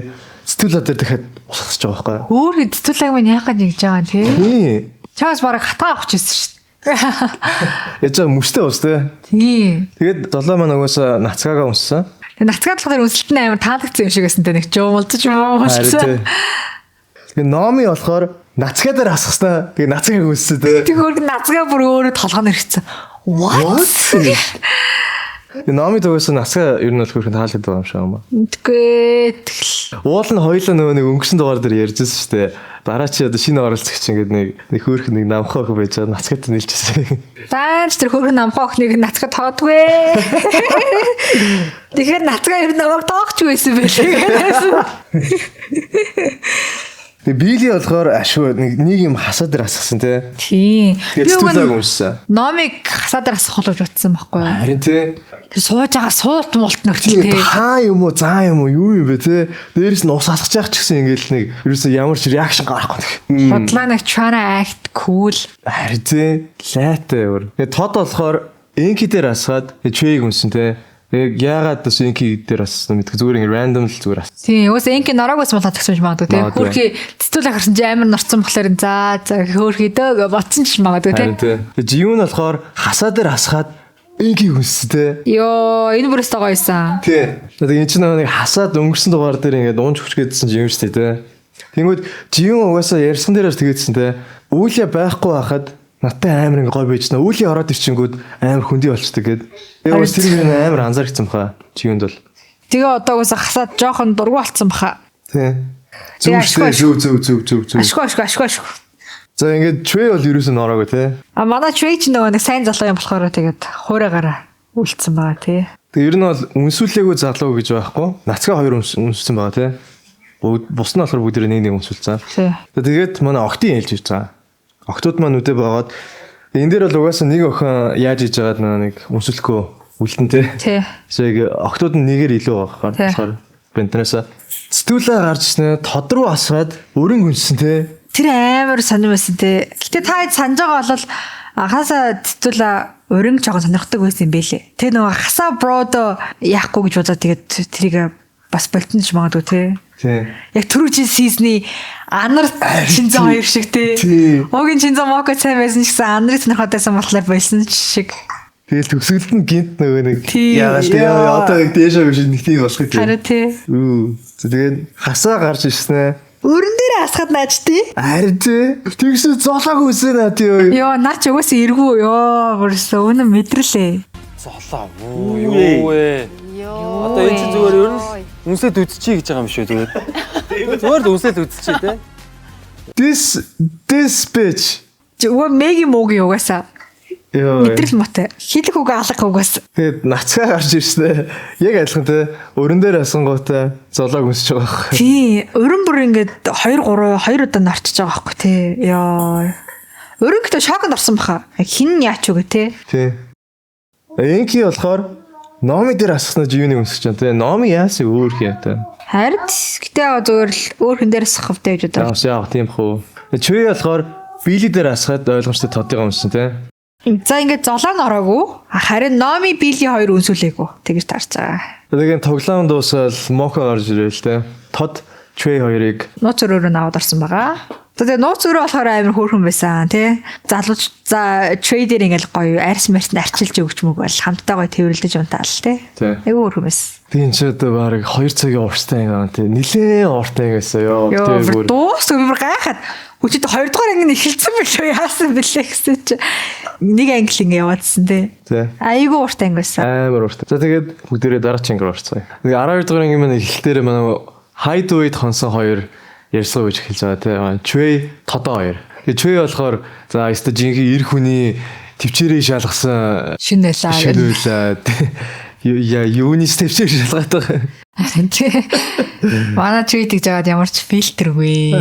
стүлэ дээр дахиад ус асч байгаа байхгүй. Өөр хэдцүүлэг маань яахад ингэж байгаа тий. Тий. Чаас бараг хатаа авах гэсэн шүү дээ. Яж мөштэй ус тий. Тий. Тэгээд золоо маань угаасаа нацгаагаа унссан. Тэгээ нацгаад болохоор үнсэлт нь амар таалагдсан юм шиг байсан те нэг жуумалдаж юм уу болсон. Тэгээ номи болохоор нацгаа дээр асгаснаа. Тэгээ нацгааг үнссэн те. Тэгээ өөр нацгаа бүр өөрөө толгойн ирчихсэн. What? Номи дөөс нацгаа ер нь бол хөрхэн таалагддаг байгаа юм шиг байна. Үгүй тэгэл. Уул нь хоёулаа нөгөө нэг өнгөрсөн дугаар дээр ярьжсэн шүү дээ. Дараа чи одоо шинэ оролцогч ингээд нэг хөөрхөн нэг намхаа өх байж байгаа нацгаатай нийлжсэн. Даач тэр хөөрхөн намхаа охныг нацгаа тоодгүй. Тэгэхээр нацгаа ер нь намайг тоогч байсан байлээ. Тэгээ биелийн болохоор ашгүй нэг юм хасаа дээр асгасан те. Тийм. Би стүлэг унссан. Номыг хасаа дээр асгах болж утсан байхгүй юу? Харин те. Тэр сууж байгаа суулт муулт нөхцөл те. Хаа юм уу, заа юм уу, юу юм бэ те. Дээрээс нь ус асгаж яах ч гэсэн ингээл нэг ерөөсөө ямар ч реакшн гарахгүй. Бодлоо нэг trying act cool. Харин те. Лайтай өөр. Тэгээ тод болохоор энки дээр асгаад Trey-г унсан те. Яагаад бас инки дээр бас мэдгүй зүгээр ингээ random л зүгээр ас. Тийм, уус инки норог бас болоод тагсаж магадгүй тий. Хөөрхий цэцүүлээ харсан чи амар норцсон болохоор за хөөрхий дөө бодсон ч магадгүй тий. Жив нь болохоор хасаа дээр хасгаад инки хүнс тий. Йоо, энэ бүрээс тагоо байсан. Тий. Тэгээд энэ чинь нэг хасаад өнгөрсөн дугаар дээр ингээ уунч хүчгээдсэн жив шүү дээ тий. Тэнгүүд жив угаасаа ярьсан дээрээс тэгээдсэн тий. Үүлээ байхгүй байхад надтай амар ингээ гой байж нэ. Үүлээ ороод ирчингүүд амар хүндий болчтой гээд. Тэгээ бас тэр нь амар анзаарчихсан баха. Живэнд бол. Тэгээ одоо угаасаа хасаад жоохон дургу болцсон баха. Тий. Зүг. Ашгүй. За ингээд Trey бол ерөөсөө нороогүй тий. Манай Trey ч нөгөө нэг сайн залуу юм болохоор тэгээд хуурайгаараа үлдсэн байгаа тий. Тэгээ ер нь бол үнсүүлээгүй залуу гэж байхгүй. Нацгаа хоёр үнссэн байгаа тий. Бус нь болохоор бүгд нэг үнсүүлсэн. Тэгээд манай октын ээлж хийж байгаа. Октод маань үдэ байгаад энэ дээр бол угаасаа нэг охин яаж хийж байгаад нэг үнсүүлэхгүй үлдэн тий. Тэг октод нь нэгээр илүү байгаа болохоор бентнээс сэтгүүлээ гарч ирсэн тод руу асгаад өрөнгө үнсэн тий. Тэр амар сонир байсан тий. Гэтэ та санаж байгаа бол анхаасаа цэцүүлээ өрөнгө жоохон сонирхдаг байсан юм бэлээ. Тэг нөгөө хасаа бродо яахгүй гэж бодоод тэгээд тэрийг бас болтон ч магадгүй тий. Яг түрүүчийн сизний анар Шинзэн хоёр шиг тий. Огийн Шинзэн моко сайн байсан ч гэсэн анарыг сонирхоод байсан болохоор байсан шиг. Тэгэл төгсгөлд нь гинт нөгөө нэг яагаад тэгээ одоо дээшээ биш нэг тийм болох гэдэг. Харин тий. Тэгээд хасаа гарч ирсэн. Өрөн дээр асахад нааж тий. Харин тий. Тэгсэн золоог үсэн наа тий. Йоо наач угаасаа эргүү ёо. Бүрсээ үнэн мэдрэлээ. Золоо. Юу вэ? Одоо энэ чинь зүгээр ер нь үнсэд үдчихье гэж байгаа юм шүү зүгээр. Зүгээр л үнсэд үдчихье тий. This bitch. Зүгээр меги моги угаасаа. Мэдрэл мотой. Хилэх үгээ алах үгээс. Тэгээд нацгаа гарч ирсэн. Яг адилхан тий. Өрөн дээр асангуутай золоог үнсэж байгаа байхгүй. Тий. Өрөн бүр ингээд 2 удаа нарчиж байгаа байхгүй тий. Яа. Өрөнгөтэй шоконд орсон баха. Хин яач үгүй тий. Тий. Энки болохоор номи дээр асахнаа живэнийг үнсэж байгаа тий. Номи яасан өөр хяатай. Харин гэтээ зүгээр л өөр хэн дээр асах хөвтэй гэж бодож. Яг тийм хөө. Чүй болохоор били дээр асахад ойлгомжтой тодыг үнсэн тий. За ингээд золоо нь ороогүй. Харин номи били хоёр үнсүүлээгүй. Тэгэж таарч байгаа. Тэгээд тоглоом дуусаад моко орж ирэл тий. Тод Trey хоёрыг нууц өрөөрөө аваад орсон байгаа. Тэгээд нууц өрөө болохоор амар хөөрхөн байсан тий. Залууч за Trey дээр ингээд гоё арьс марьсанд арчилж өгч мөг бол хамтдаа гоё тэрвэрлдэж унтаал тий. Айгу хөөрхөн байсан. Тийм ч одоо баг 2 цагийн урттай юм тий. Нилээ урттай гэсэн ёо. Тэгээд дуус би гайхаад хүчтэй 2 дугаар анги эхэлсэн билүү яасан бэлээ гэсэн чи нэг англи ингэ яваадсэн тий. Айгу урттай анги байсан. Амар урттай. За тэгээд бүгдээрээ дараагийн анги орцгоё. Нэг 12 дугаар анги маань эхлэлтээр манай Hideaway хонсон хоёр ярьсан гэж хэлж байгаа тий. Trey тодоо хоёр. Тэгээд Trey болохоор за өстө жинхэнэ эр хүний төвчээрээ шалгасан шинэлээ. Юуны төвчээр шалгаад байгаа. Манай Trey гэж жагаад ямар ч фильтргүй.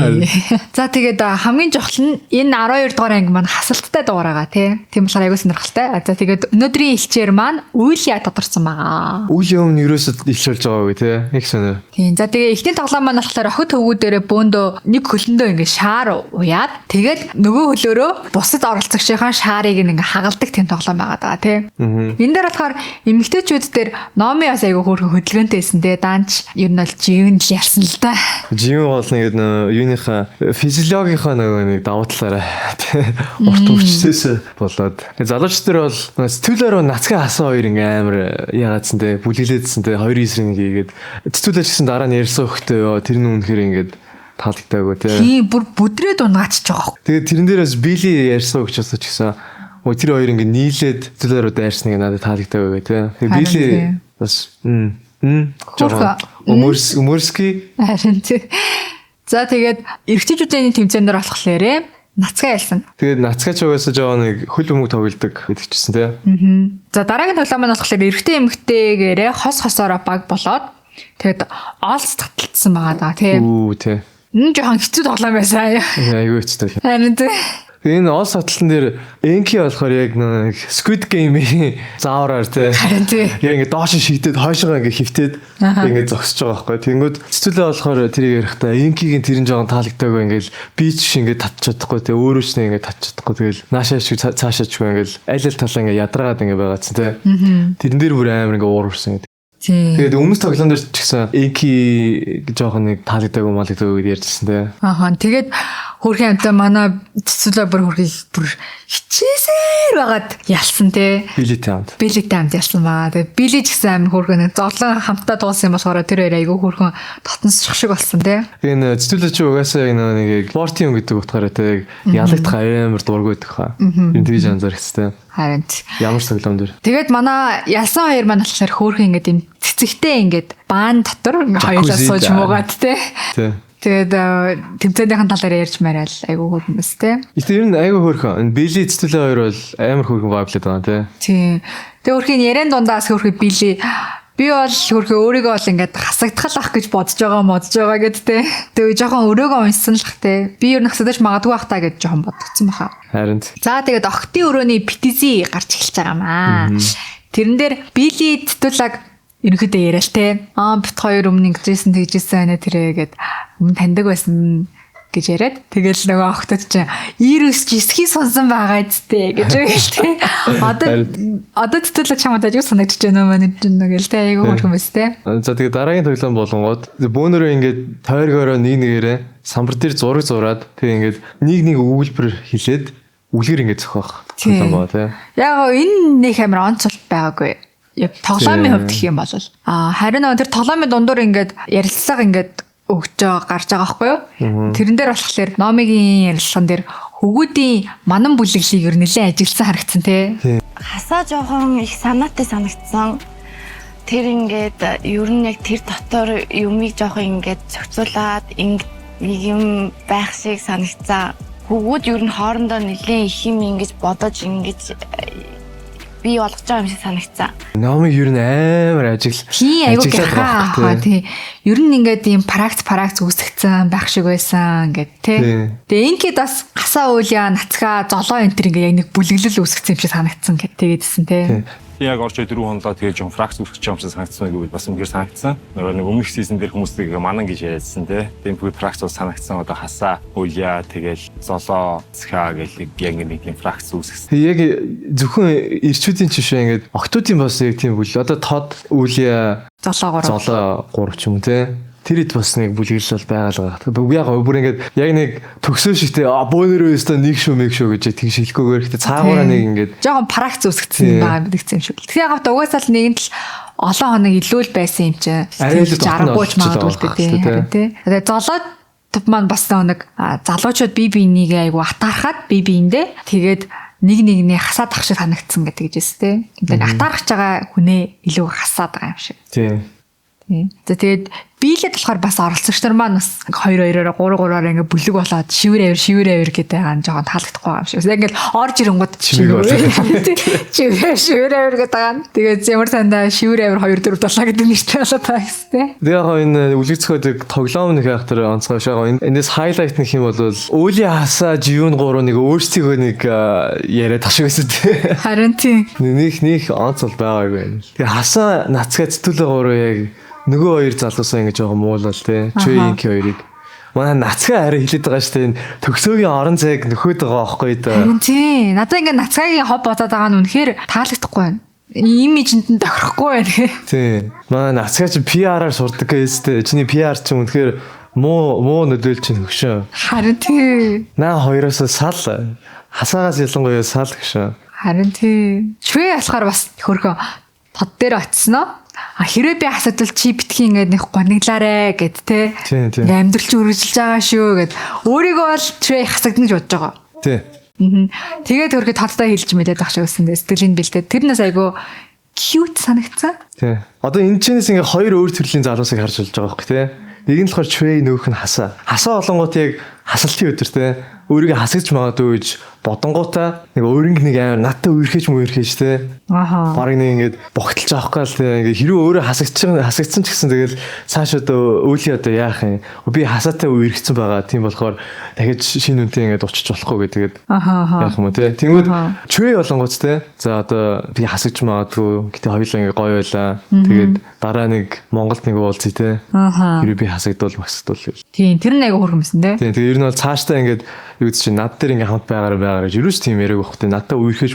За тэгээд хамгийн жохол нь энэ 12 дугаар анги маань хасалттай дугаар байгаа тий. Тийм болохоор аягүй сонирхолтой. За тэгээд өнөөдрийн илчээр маань үйл яа тодорсон байгаа. Үйл юм ерөөсөд илчүүлж байгаагүй тий. Их сонир. Тийм. За тэгээд эхний тоглоом маань болохоор охид хөвгүүдээрээ бөөндөө нэг хөлөндөө ингээ шаар уяад тэгээд нөгөө хөлөөрөө бусад оролцогчийн шаарыг ингээ хагалдаг тийм тоглоом байгаа даа тий. Энэ дээр болохоор эмэгтэйчүүд дээр номи бас аягүй хөөрхөн хөдөлгөөнтэйсэн тий. Данч ер нь бол живэнд л ярьсан л да. Живэн бол нэг юуныхаа физиологийнхаа нэг давуу талаараа урт өвчтөөс болоод залууч нар бол сэтгүүлээр нацгаа хасан хоёр ингээм амар ягаадсан те бүлэглээдсэн те 2-9 хийгээд цэцүүлээ гэсэн дараа нь ярьсан хөхтэй тэр нь үнэхээр ингээд таалагдаагүй те. Тийм бүр бүдрээд унгаачих жоох. Тэгээд тэрэн дээрээс били ярьсан хөх ч гэсэн тэр хоёр ингээд нийлээд цэцүүлээр дайрсныг надад таалагдаагүй те. Били бас Өмөрски. Харин тий. За тэгээд эрэгтэйчүүдийн тэмцээнээр болохоор нацгаа ялсан. Тэгээд нацгаач угаасаа жоо нэг хөл бөмбөг тоглодог гэдэг чсэн тий. За дараагийн тоглоом маань болохоор эрэгтэй эмэгтэйгээрээ хосоороо баг болоод тэгээд олц таталцсан байгаа даа тий. Үу тий. Энэ жоохон хэцүү тоглоом байсан. Айгүй хэцүү. Харин тий. Энэ ол сатлан дээр Энки болохоор яг нэг Squid Game-ийн заавраар те. Харин тий. Яг ингээд доош шигдээд хойшоо ингээд хөвтөөд ингээд зогсож байгаа байхгүй. Тэнгүүд цэцүүлээ болохоор тэрийг ярихдаа Энкигийн тэрэн жоохон таалагдаагүй ингээд би ч ингээд татчих чадахгүй те. Өөрөө ч нэг ингээд татчих чадахгүй. Тэгэл наашаа шиг цаашаа ч ингээд аль талаа ингээд ядраагаад ингээд байгаадсан те. Тэрэн дээр бүр амар ингээд уурсан. Тэгээд өмнөс тоглоом дээр ч гэсэн Энки жоохон нэг таалагдаагүй малагдаагүй гэж ярьжсэн те. Тэгээд хөрхийн амтаа манай цэцүүлээ бүр хичээсээр байгаад ялсан те. Билетэй хамт ялсан баа. Тэгээд били ч гэсэн амар хөрхөн зоглон хамтаа дуулсан юм болохоор тэр хоёр айгүй хөрхөн дотносчих шиг болсон те. Энэ цэцүүлээ чи угаасаа нэг спортын юм гэдэг утгаараа те ялагдах амар дургүй байдаг хаа. Энэ тэгж анзаарх хэвчтэй. Харин ямар тоглоом дээр. Тэгээд манай ялсан хоёр маань болохоор хөөрхөн ингээд юм цэцэгтэй ингээд баан дотор хоёулаа сууж муугаад те. Тэгээд тэмцээнийхэн талаар ярьж мараал айгүй хөрхөмс те. Тэр нь айгүй хөрхөн. Били цэцүүлээ хоёр бол амар хөрхөн вайблаад байгаа те. Тийм. Тэгээд хөрхийн ярен дундаас хөрхөн били би бол хөрхөө өөрийгөө бол ингээд хасагдтал ах гэж бодож байгаа гэд те. Тэгээ жоохон өрөөгөө унсан л ах те. Би ер нь хасагдаж магадгүй ах та гэж жоохон бодгцсан баха. Харин. За тэгээд охтын өрөөний ПТЗ гарч эхэлж байгаа маа. Тэрэн дээр били тэтүүлэг ерөнхийдөө яриа л те. Бит хоёр өмнө ингэжсэн тэгжсэн анаа тэрэ гэд өмнө таньдаг байсан гэж яриад тэгэл нөгөө охтод чинь ирүүс чи эсхий сонсон байгаа зү гэж үгэл те. Одоо тэтгэлэг чамд ажиг санагдаж байна манай нэгэл те айгүй хөрхөн байс те. За тэгээ дараагийн тоглоом болонгууд бөөнөрөө ингээд тойргоороо нэгээрээ самбар дээр зураг зураад тэгээ ингээд нэг өгүүлбэр хэлээд үлгэр ингээд зохиох тоглоом баа те. Яг энэ нэг амар онцлог байгаагүй. Яг тоглоомын хувьд гэх юм бол харин тэр тоглоомын дундуур ингээд ярилцлага ингээд өгч гарч байгаа байхгүй юу? Тэрэн дээр болохоор номигийн ярилцлаган дээр хөгүүдийн манан бүлэглийг ер нь нэлээд ажигласан харагдсан тий. Хасаа жоохон их санаатай санагдсан. Тэр ингээд ер нь яг тэр дотор юмыг жоохон ингээд зохицуулаад нэг юм байх шиг санагдсан. Хөгүүд ер нь хоорондоо нэлээд их юм ингэж бодож ингэж би болгож байгаа юм шиг санагдсан. Номыг ер нь амар ажиглаад байгаа тий. Ер нь ингээд ийм пракц үүсгэсэн байх шиг байсан ингээд тий. Тэгээ инкид бас хасаа уулаа нацгаа золоо энэ төр ингээд яг нэг бүлэглэл үүсгэсэн юм шиг санагдсан гэдээдсэн тий. Яг орч 4 хонолоо тэгээд жоон фракс үүсгэж байгаа юм шиг санагдсан гэвэл бас үнээр санагдсан. Нөгөө нэг өмнөх сизон дээр хүмүүсийг манан гэж яриадсан тий. Тэгээд фракс бол санагдсан одоо хасаа уулаа тэгэл золоо цхаа гэх яг нэг юм фракс үүсгэсэн. Яг зөвхөн ирчүүдийн жишээ ингээд октоудын бас яг тийм бүл одоо тод үүлээ золоо 3 ч юм тий. Тэр ид бас нэг бүлэглэл бол байгаа л байгаа. Яг бүр ингээд яг нэг төгсөө шигтэй бөөнөрөө өстө нэг шүү гэж тийм шилхгүйгээр ихтэй цаагаараа нэг ингээд жоохон пракц үүсгэсэн байгаа гэдэгцэн юм шиг. Тэгэхээр яг угаасаа л нэг л олон хоног илүү л байсан юм чинь. Аргууч магадгүй тий. Тэгээ золоод маань бас нэг залуучууд бие биенийг айгу атаархаад бие биендээ тэгээд нэг хасаад ах шиг санагдсан гэдэг жийс тий. Тэгээд атаархаж байгаа хүнээ илүү хасаад байгаа юм шиг. Тий. За тэгээд биелээд болохоор бас оролцогч нар маань бас 2-2-оор 3-3-аар ингээ бүлэг болоод шивэр авир гэдэг байгаа нь жоохон таалагдахгүй байгаа юм шиг. Яг ингээл орж ирэнгууд шивэр авир гэдэг байгаа нь. Тэгээд ямар сандаа шивэр авир 2-4 7 гэдэг нэртэй болоод байгаа юм тий. Тэгээд яг энэ үлгэцгөөдөг тоглоом нэг ахтар онцгой шагаа. Энэс хайлайт нэг юм бол өөлийн хасаа живүүн 3 нэг өөрсдийгөө нэг яриад ташиг байсан тий. Харин тий. Нэг онцол байгаагүй. Тэгээд хасаа нацгаа цэтүүлээ 3 яг нөгөө хоёр залуусаа ингэж байгаа муулал тий. Чөйинки хоёрыг. Манай нацгаа арай хилээд байгаа шүү дээ. Төгсөөгийн орон зайг нөхөд байгаа байхгүй да. Тий. Надад ингээ нацгаагийн хоб бодоод байгаа нь үнэхээр таалагдахгүй байна. Имижэнд нь тохирохгүй байна. Тий. Манай нацгаа чи PR-аар сурдаг гэжтэй. Чиний PR чи үнэхээр муу нөлөөлж чинь хөшөө. Харин тий. Наа хоёроос сал хасаагаас ялангуяа сал хөшөө. Харин тий. Чвэ болохоор бас хөрхөө тод дээр очсноо. Хэрвээ би асуудал чи битгий ингээд нэг гониглаарэ гэд те. Амьдрал чи үргэлжилж байгаа шүү гэд. Өөрийгөө бол чи хасагдана гэж бодож байгаа. Тий. Тэгээд өөргөө тодтой хэлж мэдээд ах шиг өссөн дээ. Сэтгэлийн бэлдээ. Тэрнээс айгу cute санагдсан. Тий. Одоо энэ чинээс ингээд хоёр өөр төрлийн залуусыг харж болж байгаа байхгүй те. Нэг нь болохоор чвэ нөгөөх нь хасаа. Хасаа олонгууд яг хасалтын өдөр те. өөрийгөө хасагч магадгүй гэж бодонгуудаа нэг өөрөнгө нэг амар надтай үерхэж те. Бараг нэг ингээд богтолж авах гал те. Ингээд хэрвээ өөрөө хасагдсан ч гэсэн тэгэл цааш одоо өөлийн одоо яах юм. Би хасаатай үерхсэн байгаа. Тийм болохоор дахиж шинэ үнтэй ингээд учиж болохгүй гэдэг. Яах юм те. Тэнгүүд чвэ болонгоц те. За одоо би хасагч магадгүй. Гэтэ хоёулаа ингээд гоё байлаа. Тэгээд дараа нэг Монголд нэг уулзъя те. Хэрвээ би хасагдвал магсагдвал. Тийм тэр нэг хөрхөмсөн те. Тийм тэгээд ер нь бол цаашдаа ингээд юу гэж чинь над дээр ингээд хамт байгаараа гэж ерөөс тийм яриаг байхгүй те. Надтай үерхэж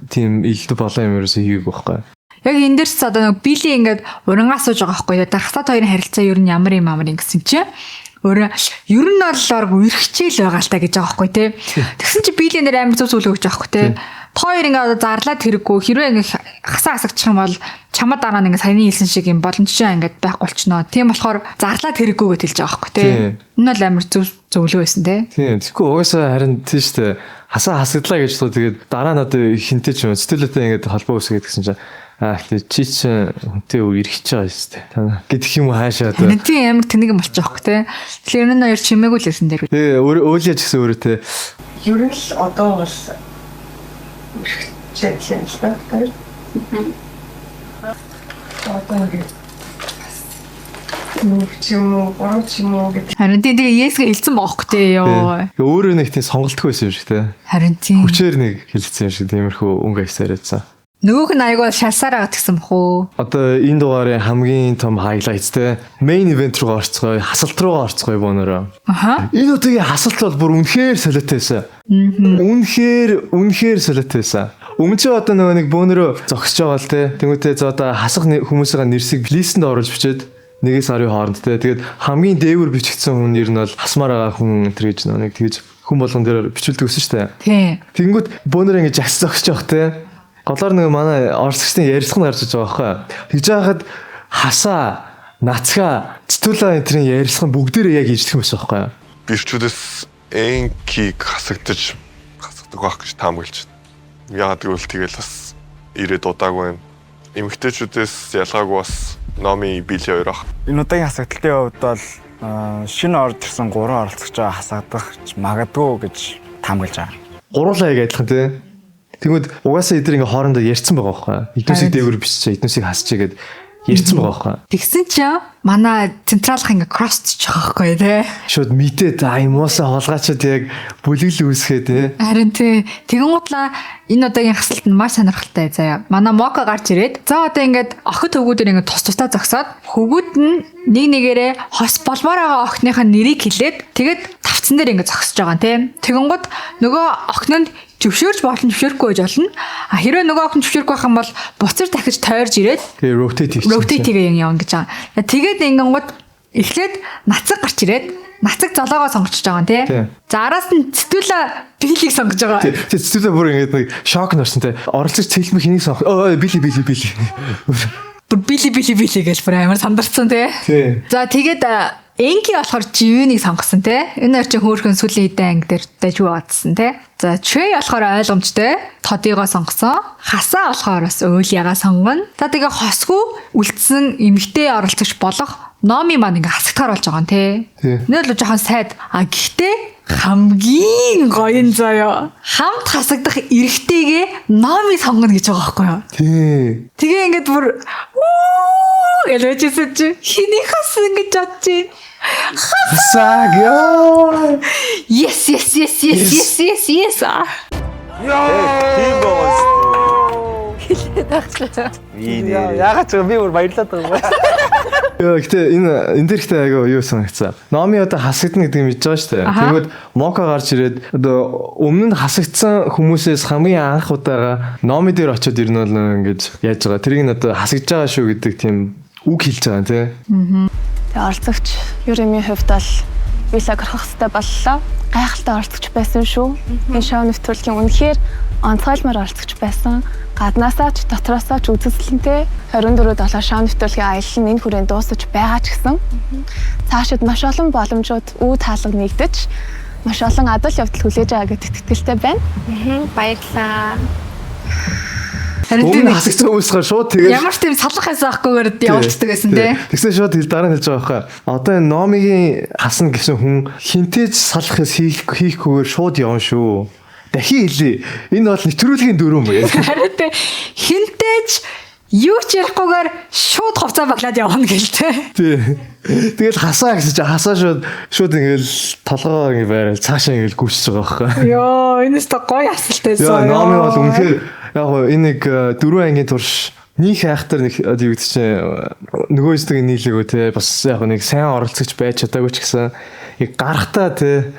тийм илдэ болоо юм ерөөсөө хийгээг байхгүй. Яг энэ дээрс одоо нэг били ингээд урангаас сууж байгаа байхгүй. Дархтаад хоёрын харилцаа ер нь ямар юм гэсэн чинь өөрөө ер нь бол үерхчээл байгаа л та гэж байгаа байхгүй те. Тэгсэн чи били нэр амар зүг зүг өгч байгаа байхгүй те. Хоёр ингээд зарлаад хэрэггүй хэрвээ ингээд хасагчих юм бол чамд дараа нь ингээд саяны хэлсэн шиг юм боломжтой ингээд байхгүй болчихноо. Тийм болохоор зарлаад хэрэггүй гэж хэлж байгаа байхгүй тий. Энэ бол амар зөвлөө байсан тий. Тийм. Тэгэхгүй угаасаа харин тий штэ хасагдлаа гэж тоо тэгээд дараа нь одоо хинтэй ч юм сэтгэлээтэй ингээд холбоо үсгээд гэсэн чинь чи хүнтэй үерхэж байгаа штэ. Гэдэх юм уу хаашаа одоо. Тийм амар тэнэг юм болчих واخ тий. Тэгэхээр энэ хоёр чимээгүй л хэлсэн дээр. Тий өөрөөж гэсэн өөрөө тий. Ер нь л одоо бол чэтлэн л та. Харин тэгээ Есгээ хэлсэн баахгүй те ёо. Өөрөө нэг тийм сонголтгүй байсан юм шиг те. Харин тийм. Хүчээр нэг хэлсэн юм шиг тиймэрхүү өнгө авсараадсан. Нөгөөх нь айгуул шалсаар агаад гэсэн бах уу. Одоо энэ дугаарыг хамгийн том highlights те main event руу орцгоё, хасалт руу орцгоё бөөнөрөө. Энэ удаагийн хасалт бол бүр үнэхээр солиотойсэн. Үнэхээр солиотойсэн. Өмнө чи одоо нэг бөөнөрөө зогсож байгаа л те. Тэнгүүтээ за одоо хасах хүмүүсийн нэрсийг листэнд оруулж бичээд нэгээс сарын хооронд те. Тэгээд хамгийн дээвэр бичигдсэн хүн нэр нь бол хасмаар байгаа хүн энэ гэж нэг тэгж хүн болгон дээр бичүүлдэг өсөн шүү дээ. Тийм. Тэнгүүд бөөнөр ингэ жагс зогсож явах те. Голоор нэг манай орсгчдын ярилцах нь гарч иж байгаа байхгүй. Тэгж байхад хасаа, нацгаа, цэтүүлээ энтрийн ярилцах нь бүгдээрээ яг ижлэх юм байсан байхгүй. Бирчүүдээс энкийг хасагдах байх гэж таамаглаж байна. Яагаад гэвэл тэгэл бас ирээд удаагүй юм. Эмэгтэйчүүдээс ялгаагүй бас номи били хоёр ах. Энэ удаагийн хасагдлын хувьд бол шинэ орж ирсэн 3 оролцогч хасагдах магадгүй гэж таамаглаж байгаа. Гурлаа яг адилхан тий. Тэгмэд угаасаа эдгээр ингээ хоорондоо ярьсан байгаа байхгүй. Эднүсийг дээгүүр биччихээ, эднүсийг хасчихъя гэд ярьсан байгаа байхгүй. Тэгсэн чинь манай централх ингээ кросч байгаа байхгүй тий. Шууд митэд аймуусаа холгаачаад яг бүлэгл үүсгээ тий. Харин тий. Тэгэн гутлаа энэ удаагийн хасалт нь маш сонирхолтой заяа. Манай мока гарч ирээд за одоо ингээд охид хөвгүүдээр ингээд тус тусдаа зогсоод хөвгүүд нь нэг нэгээрээ хос болмоор байгаа охиныхаа нэрийг хэлээд тэгээд тавцсан дээр ингээд зогсож байгаа тий. Тэгэн гут нөгөө охинд зөвшөөрч болон зөвшөөрөхгүй гэж болно. Хэрвээ нөгөө охин зөвшөөрөхгүй байх юм бол буцаж дахиж тойрж ирээд rotate явна гэж байгаа. Тэгээд ингэн гот эхлээд нацаг гарч ирээд нацаг золоогоо сонгочихж байгаа тий. За араас нь цэтүүлээ билийг сонгож байгаа. Тий цэтүүлээ бүр ингэ нэг шок норсон тий. Оролцогч цэлмэг хэнийг сонгох. Били. Бүр били гэж бүр амар сандарсан тий. За тэгээд Энки болохоор живэнийг сонгосон те. Энэ хоёр чинь хөөрхөн сүлийн эдэн анги дээр дэж баадсан те. За Чвэй болохоор ойлгомжтой. Тодыгоо сонгосон. Хасаа болохоор бас Өлияга сонгоно. За тэгээ хосгүй үлдсэн эмгтэй оролцогч болох Номи маань ингээ хасагтаар болж байгаа юм те. Нэр л жоохон сайд. Гэхдээ хамгийн гоё нь заяа. Хамт хасагдах эрэгтэйгээ Номи сонгоно гэж байгаа байхгүй юу? Тий. Тэгээ ингээд бүр элэжсэн чи хэнийг хасан гэж бодож байна. Хасаг ёо. Yes. Тийм байгаас. Яагаад ч би бүр баярлаад байгаа юм. Яа гэхдээ энэ дээр ихтэй айгаа юу санагцсан. Номи одоо хасагдана гэдэг нь мэдж байгаа шүү дээ. Тэгмээд Мока гарч ирээд одоо өмнө нь хасагдсан хүмүүсээс хамгийн анх удаага Номи дээр очиод ирнэ бол ингэж яаж байгаа. Тэрийг нь одоо хасагдж байгаа шүү гэдэг тийм үг хэлж байгаа тий. Тэгээ оролцогч Юремийн хувьд бол вилаг орох хэрэгтэй боллоо. Гайхалтай оролцогч байсан шүү. Энэ шоу нэвтрүүлгийн үнэхээр онцгойлмор оролцогч байсан. Гаднаасаа ч дотроосоо ч үзэсгэлэнтэй 24/7 шоу нэвтрүүлгийн аялал нь энэ хүрээнд дуусаж байгаа ч гэсэн цаашид маш олон боломжууд үе таалга нэгдэж маш олон адал явдал хүлээж байгаа гэдэгт итгэлтэй байна. Баярлалаа. Өмнө хасагцсан хүмүүсээр шууд тэгээд ямар ч тийм салах байсан ахгүйгээр явуулдаг байсан тий. Тэгсэн шууд дараа нь хэлж байгаа байхгүй. Одоо энэ номигийн хасна гэсэн хүн хинтээж салахаас хийхгүйгээр шууд явна шүү. Дахин хэлье. Энэ бол нэвтрүүлгийн дүрм юм. Харин тий хинтээж юу ч ярихгүйгээр шууд хувцас баглаад явна гэлтэй. Тий. Тэгэл хасаа гэсэн чинь хасаа шууд ингээл толгоо ингэ байрал цаашаа ингээл гүйчихэж байгаа байхгүй. Йоо, энэс та гоё асуултайсан. Яа, номи бол үнэхээр яг энэ нэг 4 ангийн турш нийх айхтар нэг юу гэдэг чинь нөгөө хэсгийн нийлээгөө те бас яг нэг сайн оролцогч байж чадаагүй ч гэсэн яг гарахтаа те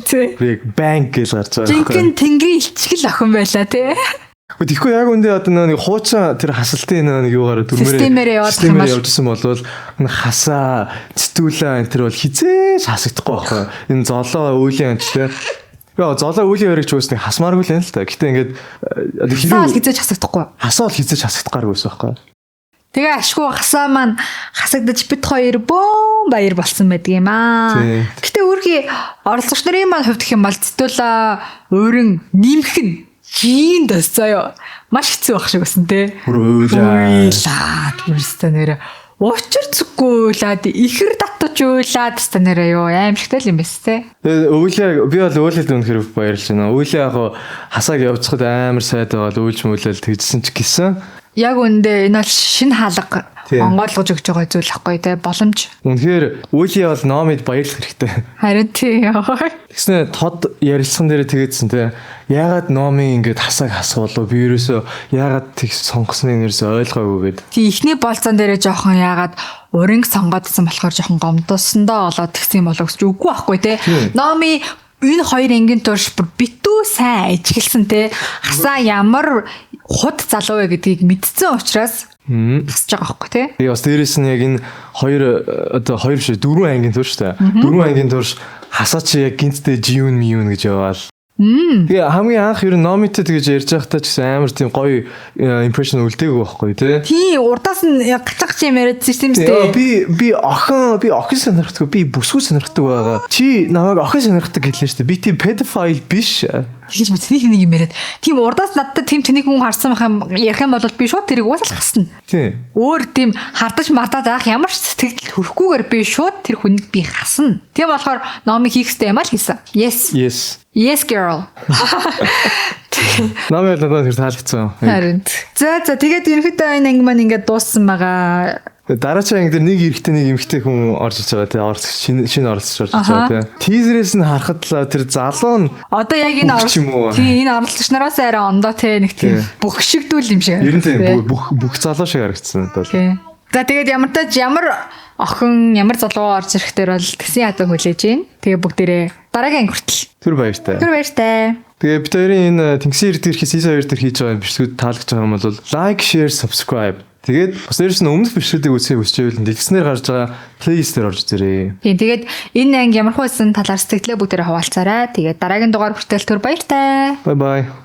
тий. яг банк гэж гарч байгаа. Жинхэнэ тэнгэрийн илчгэл охин байла тий. Тэгэхгүй яг үндэ одоо нэг хуучин тэр хасалтын нэг юугаар Системээр явуулсан болвол хасаа цэтүүлээ энэ тэр бол хизээж хасагдахгүй байхгүй. Энэ золоо үеийн анчтай. Яа золоо үеийн өрөж үүсний хасмааргүй л юм л та. Гэтэ ингээд хасаа хизээж хасагдахгүй. Хасаа бол хизээж хасагдгааргүй байсан байхгүй. Тэгээ ашгүй хасаа маань хасагдаж бит хоёр бөөн баяр болсон байдаг юм аа. Гэтэ өөрхий оролцогч нарын маань хувьдах юм бол цэтүүлээ өөрөн нэмэх нь хийн дэсцээ. Маш хэцүү байх шиг байсан те. Уйлаад бүрстэ нэрэ. Учир зүггүүлээд ихэр татаж уйлаад ста нэрэ юу аимшигтай л юм байна те. Өглөө би бол өглөөд үнэхээр баярлж байна. Өглөө яг хасааг явуулчихад амар сайд байгаа л үйлч мүлэл тэгжсэн ч гэсэн. Яг үндэ энэ бол шинэ хаалга онгойлгож өгч байгаа зүйл ахгүй те боломж. Үнэхээр үеийн бол номид баярлах хэрэгтэй. Харин тий. Тэгснэ тод ярилцсан дээр тэгээдсэн те. Яагаад номын ингээд хасааг хасуулав? Би ерөөсөө яагаад тэг сонгосныг ерөөсөө ойлгоогүй гээд. Тий ихний болцон дээрээ жоохон яагаад уринг сонгоодсон болохоор жоохон гомдуулсандаа болоод тэгсэн юм болоо гэж үгүй байхгүй те. Номи энэ хоёр ангийн турш битүү сайн ажигласан те. Хасаа ямар худ залуу вэ гэдгийг мэдсэн учраас тасж байгаа байхгүй тий. Тэгээ бас дээрээс нь яг энэ хоёр биш 4 ангийн турш та. 4 ангийн турш хасаа чи яг гинттэй жиүн миүн гэж яваал. Тэгээ хамгийн анх ер нь номитой тэгэж ярьж байхдаа ч гэсэн амар тийм гоё импрешн үлдээгүй байхгүй тий. Тий урдаас нь гацах юм яриадсэн юм дээ. Би охин сонирхдаг би бүсгүй сонирхдаг байгаа. Чи намайг охин сонирхдаг гэлээ шүү дээ. Би тийм pedophile биш. Тэгэж мэдээ нэг юм яриад. Тийм урдаас надад тийм тэнийг хүн харсан байх юм ярих юм бол би шууд тэрийг уусаал хасна. Тий. Өөр тийм хардаж мартаад авах ямар ч сэтгэл хүрхгүйгээр би шууд тэр хүнийг би хасна. Тийм болохоор номыг хийх хэрэгтэй юм аа л хийсэн. Yes girl. Намайг надад тэр таалагдсан. Харин. За тэгээд ерөнхийдөө энэ анги маань ингээд дууссан байгаа. Дараагийн анги дээр нэг эрэгтэй нэг эмэгтэй хүн орж иж байгаа тий. Шинэ оролцож орж иж байгаа тий. Тийзерээс нь харахад л тэр залуу нь одоо яг энэ оролцогч нараас арай ондоо тий нэг тийм бөхшигдүүл юм шиг. Ер нь тийм бүх залуу шиг харагдсан надад. За тэгээд ямар охин ямар залуу орж ирэхтэр бол тэгсэн ядаа хүлээж гин. Тэгээ бүгдээрээ дараагийн анги хүртэл. Тэр баяртай. Тэгээ бид хоёрын энэ тэнгисийн ирдэг ирэхээс сиза 2 дээр хийж байгаа бичлэгүүд таалагдж байгаа юм бол like, share, subscribe. Тэгээд бас дээрээс нь өмнөх бичлэгүүдийг үзэхийг хүсэж байвал дэлгэснээр гарч байгаа playlist дээр орж үзээрэй. Тийм тэгээд энэ анги ямар хөөсөн талаар сэтгэлээ бүгдээрээ хуваалцаарай. Тэгээд дараагийн дугаар хүртэл түр баяртай. Bye bye.